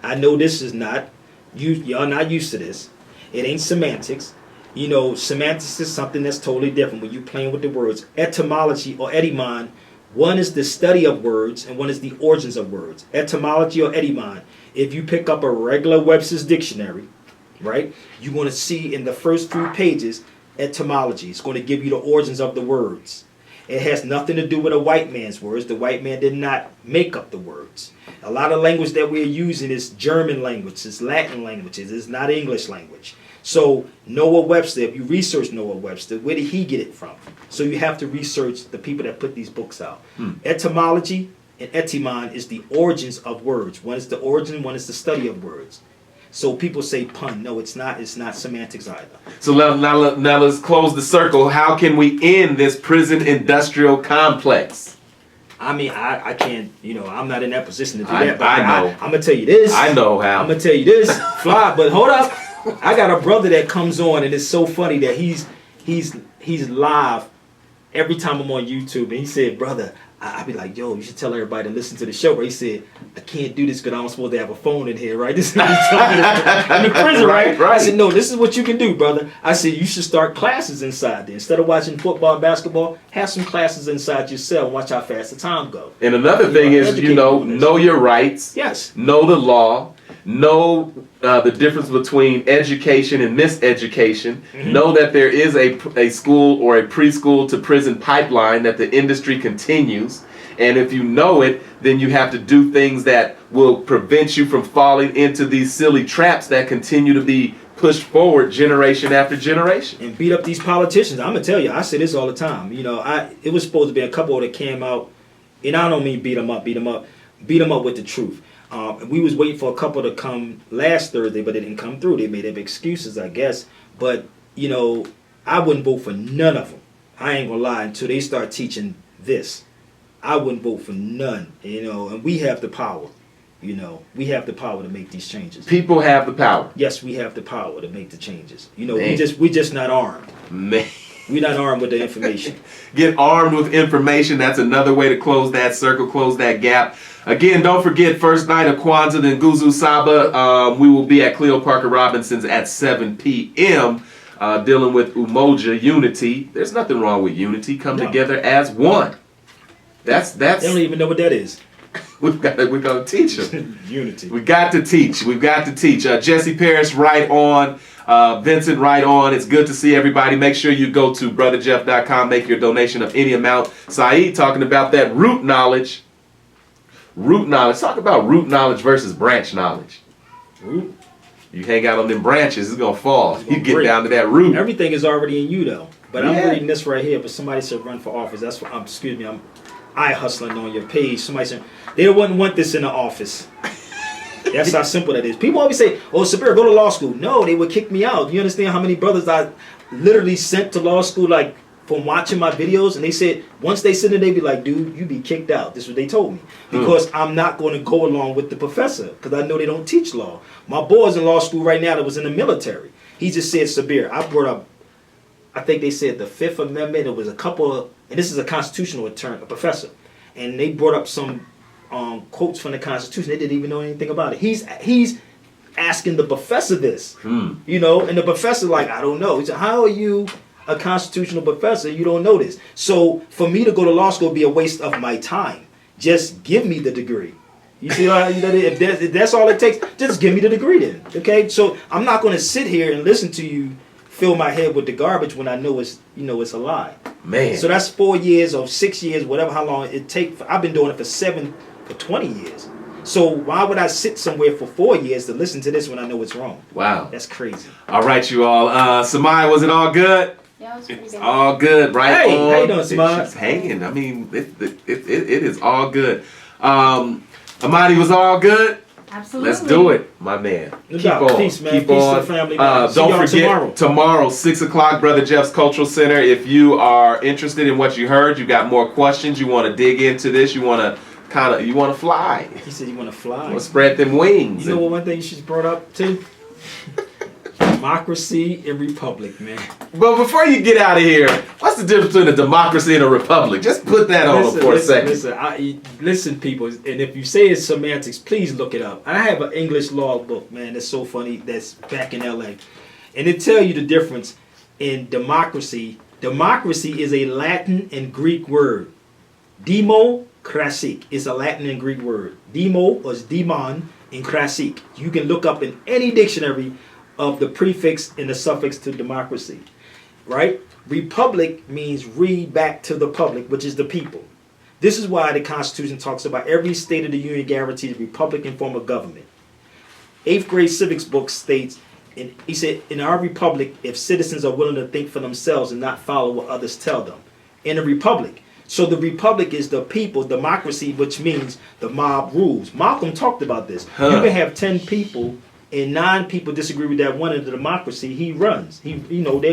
I know this is not, y'all not used to this. It ain't semantics. Semantics is something that's totally different when you're playing with the words. Etymology or etymon, one is the study of words and one is the origins of words. Etymology or etymon, if you pick up a regular Webster's dictionary, right, you're going to see in the first 3 pages, etymology. It's going to give you the origins of the words. It has nothing to do with a white man's words. The white man did not make up the words. A lot of language that we're using is German language, it's Latin languages, it's not English language. So Noah Webster, if you research Noah Webster, where did he get it from? So you have to research the people that put these books out. Etymology and etymon is the origins of words. One is the origin, one is the study of words. So people say pun. No, it's not. It's not semantics either. So now let's close the circle. How can we end this prison industrial complex? I mean, I can't, I'm not in that position to do I that. But know. I'm going to tell you this. I know how. I'm going to tell you this. Fly, but hold up. I got a brother that comes on, and it's so funny that he's live every time I'm on YouTube. And he said, brother, I be like, yo, you should tell everybody to listen to the show. Right? He said, I can't do this because I'm supposed to have a phone in here, right? This is what he's talking about. In the prison, right? I said, no, this is what you can do, brother. I said, you should start classes inside there. Instead of watching football and basketball, have some classes inside your cell and watch how fast the time goes. And another thing is, know your rights. Yes. Know the law. Know the difference between education and miseducation. Know that there is a school or a preschool to prison pipeline that the industry continues. And if you know it, then you have to do things that will prevent you from falling into these silly traps that continue to be pushed forward generation after generation. And beat up these politicians. I'm going to tell you, I say this all the time. It was supposed to be a couple that came out, and I don't mean beat them up with the truth. We was waiting for a couple to come last Thursday, but they didn't come through. They made up excuses, I guess. But, I wouldn't vote for none of them. I ain't going to lie, until they start teaching this. I wouldn't vote for none, and we have the power. We have the power to make these changes. People have the power. Yes, we have the power to make the changes. We just not armed. Man. We're not armed with the information. Get armed with information. That's another way to close that circle, close that gap. Again, don't forget, first night of Kwanzaa in Nguzu Saba. We will be at Cleo Parker Robinson's at 7 p.m. Dealing with Umoja, unity. There's nothing wrong with unity. Come together as one. That's. They don't even know what that is. We're gonna teach them. Unity. We got to teach. We've got to teach. Jesse Parrish, right on. Vincent, right on. It's good to see everybody. Make sure you go to brotherjeff.com. Make your donation of any amount. Saeed talking about that root knowledge. Root knowledge. Talk about root knowledge versus branch knowledge. Root. You hang out on them branches, it's gonna fall. It's gonna You get break. down to that root. Everything is already in you, though. But Yeah. I'm reading this right here. But somebody said run for office. That's what. Excuse me. I'm eye hustling on your page. Somebody said they wouldn't want this in the office. That's how simple that is. People always say, "Oh, Sabir, go to law school." No, they would kick me out. You understand how many brothers I literally sent to law school, like from watching my videos, and they said once they sit in, they be like, "Dude, you be kicked out." This is what they told me because I'm not going to go along with the professor because I know they don't teach law. My boy's in law school right now that was in the military. He just said, "Sabir, I brought up." I think they said the Fifth Amendment. It was a couple of, and this is a constitutional attorney, a professor, and they brought up some quotes from the Constitution. They didn't even know anything about it. He's asking the professor this, you know, and the professor like, I don't know. He said, how are you a constitutional professor? You don't know this. So for me to go to law school would be a waste of my time. Just give me the degree. You see, if that's all it takes, just give me the degree then. Okay, so I'm not going to sit here and listen to you fill my head with the garbage when I know it's it's a lie. Man. So that's 4 years or 6 years, whatever how long it takes. I've been doing it for 20 years. So why would I sit somewhere for 4 years to listen to this when I know it's wrong? Wow. That's crazy. All right, you all. Samaya, was it all good? Yeah, it was pretty It's good. all good, right? Hey, on. how you doing, Samaya? She's hanging. I mean, it is all good. Amadi was all good. Absolutely. Let's do it, my man. No Keep doubt. on. Peace, man. Keep Peace to on. the family, man. See Don't y'all forget, tomorrow. 6 o'clock, Brother Jeff's Cultural Center. If you are interested in what you heard, you got more questions, you want to dig into this, you want to fly. He said you want to You fly. want to spread them wings. You know what one thing you should brought up too? Democracy and republic, man. But before you get out of here, what's the difference between a democracy and a republic? Just put that on for a second. Listen, people, and if you say it's semantics, please look it up. I have an English law book, man, that's so funny, that's back in LA. And it tell you the difference in democracy. Democracy is a Latin and Greek word. Democratic is a Latin and Greek word. Demo is demon and krasik. You can look up in any dictionary of the prefix and the suffix to democracy, right? Republic means read back to the public, which is the people. This is why the Constitution talks about every state of the Union guarantees a Republican form of government. 8th grade civics book states, and he said, in our republic, if citizens are willing to think for themselves and not follow what others tell them. In a republic. So the republic is the people, democracy, which means the mob rules. Malcolm talked about this. You can have 10 people and 9 people disagree with that one in the democracy. He runs. They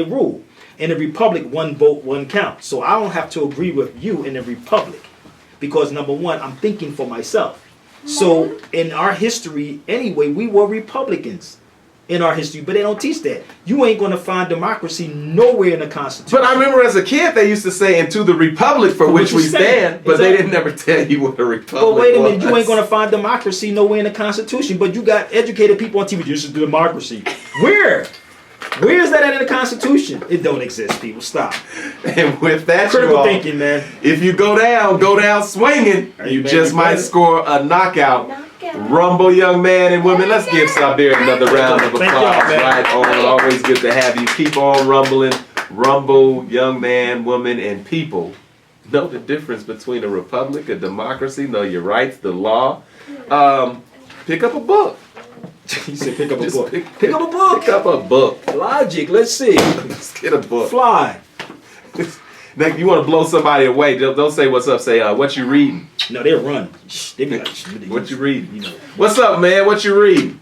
rule. In a republic, 1 vote, 1 count. So I don't have to agree with you in a republic. Because number one, I'm thinking for myself. So in our history, anyway, we were Republicans in our history, but they don't teach that. You ain't going to find democracy nowhere in the Constitution. But I remember as a kid they used to say, "Into the republic for which we stand," but they didn't never tell you what a republic But wait a minute, was. you ain't going to find democracy nowhere in the Constitution, but you got educated people on TV. This is democracy. Where? Where is that in the Constitution? It don't exist, people. Stop. And with that, Critical you all, thinking, man. if you go down swinging, you baby, just might better. score a knockout. Knockout. Rumble, young man and women. Let's give Sabir another round of Thank applause. y'all, man. Right on. Always good to have you. Keep on rumbling. Rumble, young man, woman, and people. Know the difference between a republic, a democracy. Know your rights, the law. Pick up a book. He said pick up a Just book. pick Pick up a book. Pick up a book. Logic, let's see. Let's get a book. Fly. Now, you want to blow somebody away? Don't say what's up. Say what you reading. No, they'll run. They be like, What you reading? You know. What's up, man? What you reading?